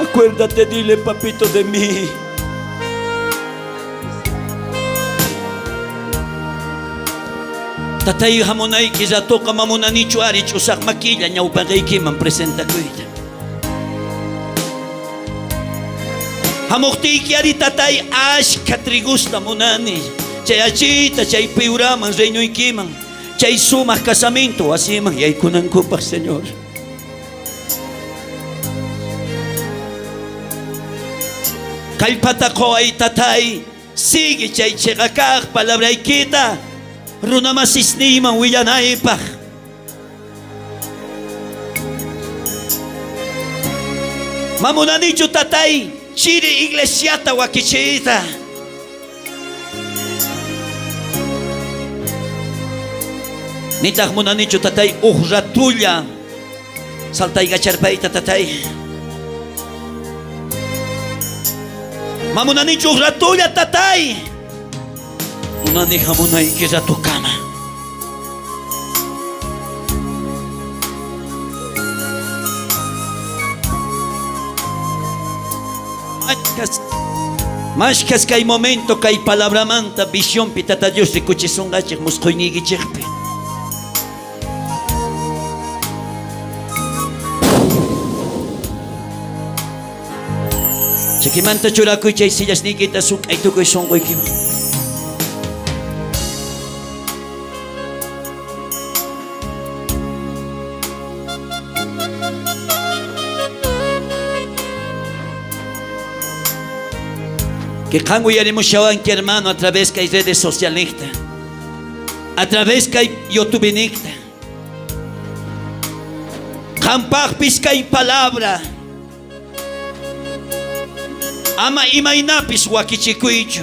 Acuérdate, dile papito de mí. Tatay hamunay kizato ka mamunanichu arich usak makilla niya upagay kiman presenta ko ita. Hamukti kiari tatay ash katrigusta munani. Chay achita, chay piuraman, reino ikiman. Chay sumah casamento, asiman, yay kunan kupak, Señor. Kalpata ko ay tatay, sige chay chekakak, palabray kita. Runa masisniman, wiyanay pa. Mamunanichu tatay, chiri iglesiata wakichita. Nitak munanichu tatay uhratulla. Saltay gacharpaita tatay. Mamunanichu uhratulla tatay. Munani hamunay kiratukama. Mashkas kay momento kay palabra manta visión pitata Dios rikuchisungachik musqoynigichikpi. Chakimanta churakuy chay sillas nikita suk ay tukoy songkoy kima. Que kango yaremos shawan que hermano a través que hay redes sociales, a través que hay YouTube nicta, campag pisca y palabra, ama imainapis wakichikuicho,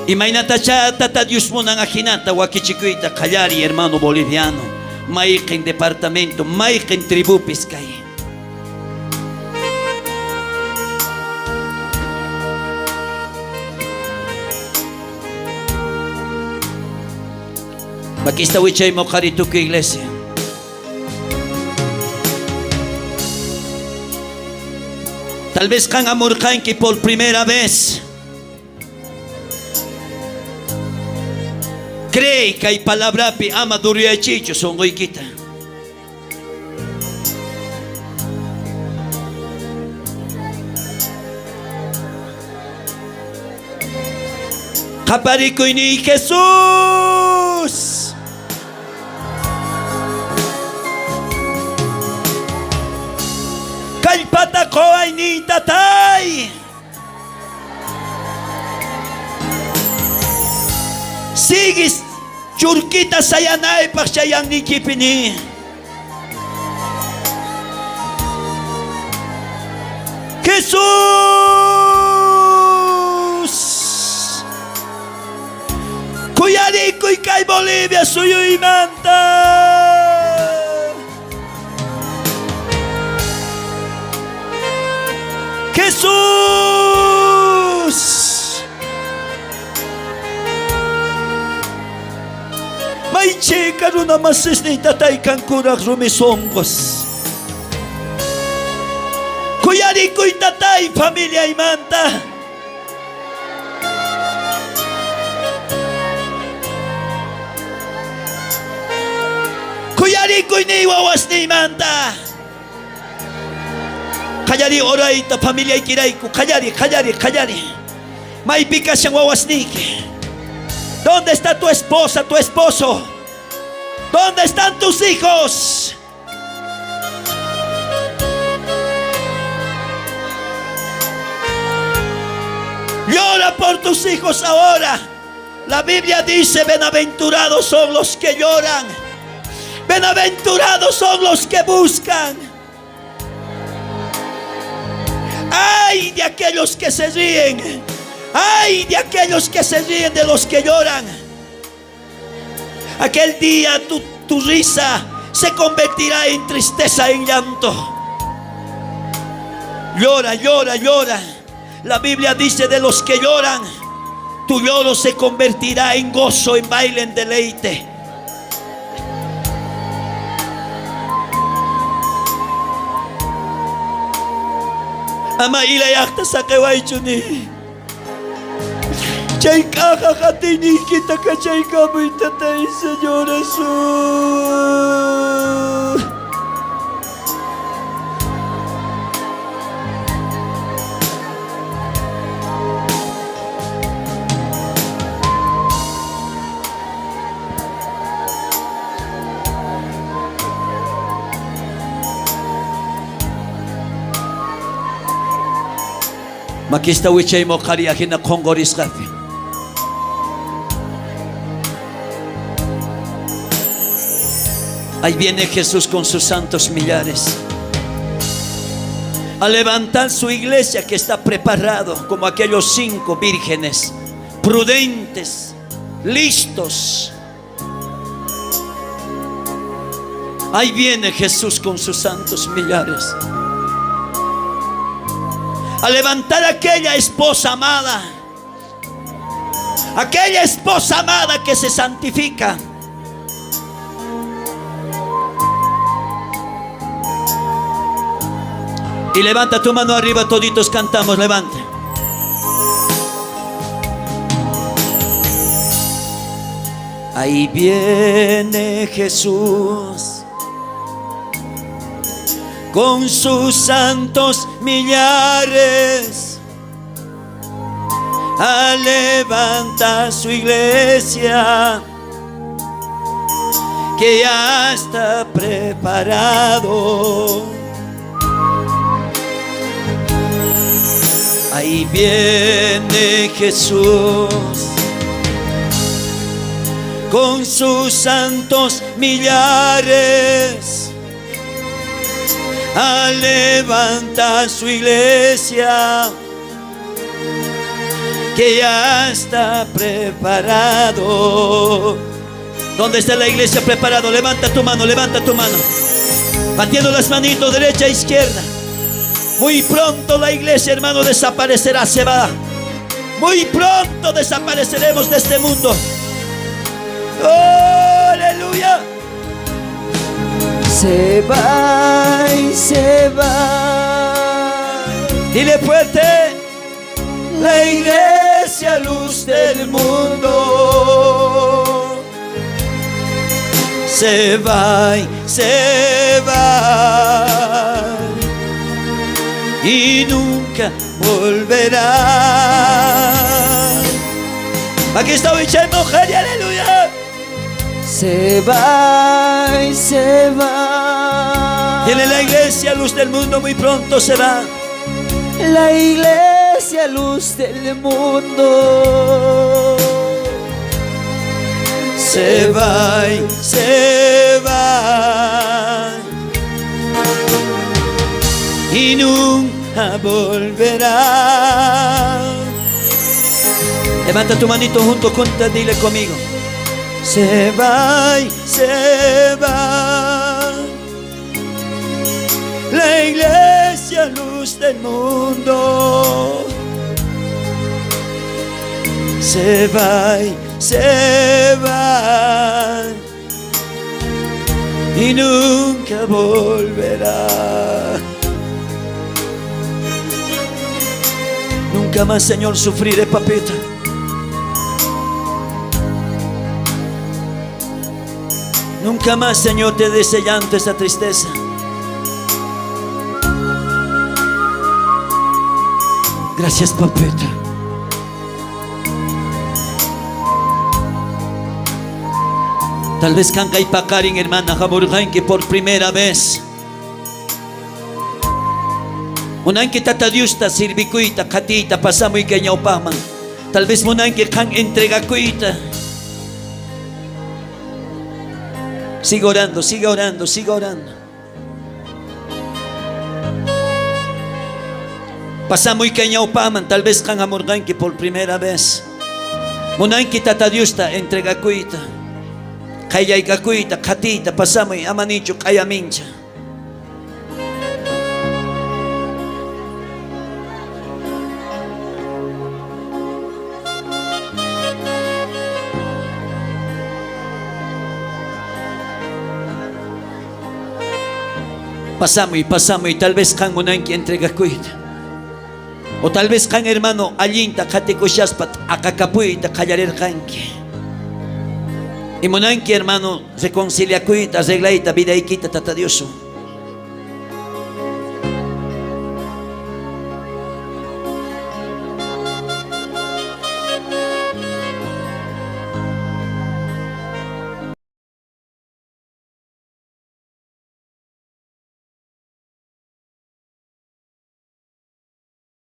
imainatacha tata Dios monang ahinata wakichikuita kallari hermano boliviano, maiken departamento, maiken tribu piscay. Bakista wichay mo karito que iglesia. Tal vez kan amurkan que por primera vez cree que hay palabra pi ama duria chicho son goikita. Kaparico ni Jesús. Kalpata ko ay ni tatay. Sigis churkita sayanay pa siya yang nikipini. Jesus! Kuyari kuy kay Bolivia suyo imanta. Jesus! May chika rin na masis ni tatay kang kurak rumisongkos. Kuyari ko'y tatay, pamilya imanta. Kuyari ko'y niwawas ni imanta. Kayari oray ta pamilya ikiray ko. Kayari. May bigas siyang wawasnik. ¿Dónde está tu esposa, tu esposo? ¿Dónde están tus hijos? Llora por tus hijos ahora. La Biblia dice, bienaventurados son los que lloran. Bienaventurados son los que buscan. Ay de aquellos que se ríen. Ay de aquellos que se ríen de los que lloran. Aquel día tu risa se convertirá en tristeza, en llanto. Llora. La Biblia dice de los que lloran, tu lloro se convertirá en gozo, en baile, en deleite. Ama ilayakta sa kaway chuni. Chaykaja jatiniykita kachaykamuy tatay Señor Jesús. Makista wichay mo kariyahin na kongoris kati. Ahí viene Jesús con sus santos millares a levantar su iglesia que está preparado como aquellos 5 vírgenes prudentes, listos. Ahí viene Jesús con sus santos millares a levantar aquella esposa amada, aquella esposa amada que se santifica. Y levanta tu mano arriba, toditos cantamos, levante. Ahí viene Jesús con sus santos millares a levantar su iglesia que ya está preparado. Ahí viene Jesús con sus santos millares a levantar su iglesia que ya está preparado. ¿Dónde está la iglesia preparado? Levanta tu mano, batiendo las manitos derecha e izquierda. Muy pronto la iglesia, hermano, desaparecerá, se va. Muy pronto desapareceremos de este mundo. ¡Oh, aleluya! Se va y se va. Dile fuerte: la iglesia, luz del mundo. Se va y se va y nunca volverá. Aquí está Vichay Mujer y aleluya. Se va y se va. Tiene la iglesia, luz del mundo, muy pronto se va. La iglesia, luz del mundo. Se va y se va y nunca volverá. Levanta tu manito junto, cuenta, dile conmigo. Se va y se va. La iglesia, luz del mundo. Se va y se va y nunca volverá. Nunca más, Señor, sufriré, papita. Nunca más, Señor, te dé ese llanto, esa tristeza. Gracias, papita. Tal vez Kankai Pakarin, hermana Jaburgain, que por primera vez Munan que tatadiusta sirvikuita katita pasamo y keñaupaman. Tal vez munan que kan entregakuita. Siga orando, siga orando, siga orando. Pasamo y keñaupaman, tal vez kan amorgan que por primera vez. Munan que tatadiusta entregakuita. Kaya ikakuita katita pasamo y amanicho kaya mincha. Pasamo y tal vez kan munan que entrega cuida. O tal vez kan hermano allinta katikushaspat akakapuyta qallarirqanki. Y monanki hermano reconciliakuyta arreglayta vidaykita tata Diosu.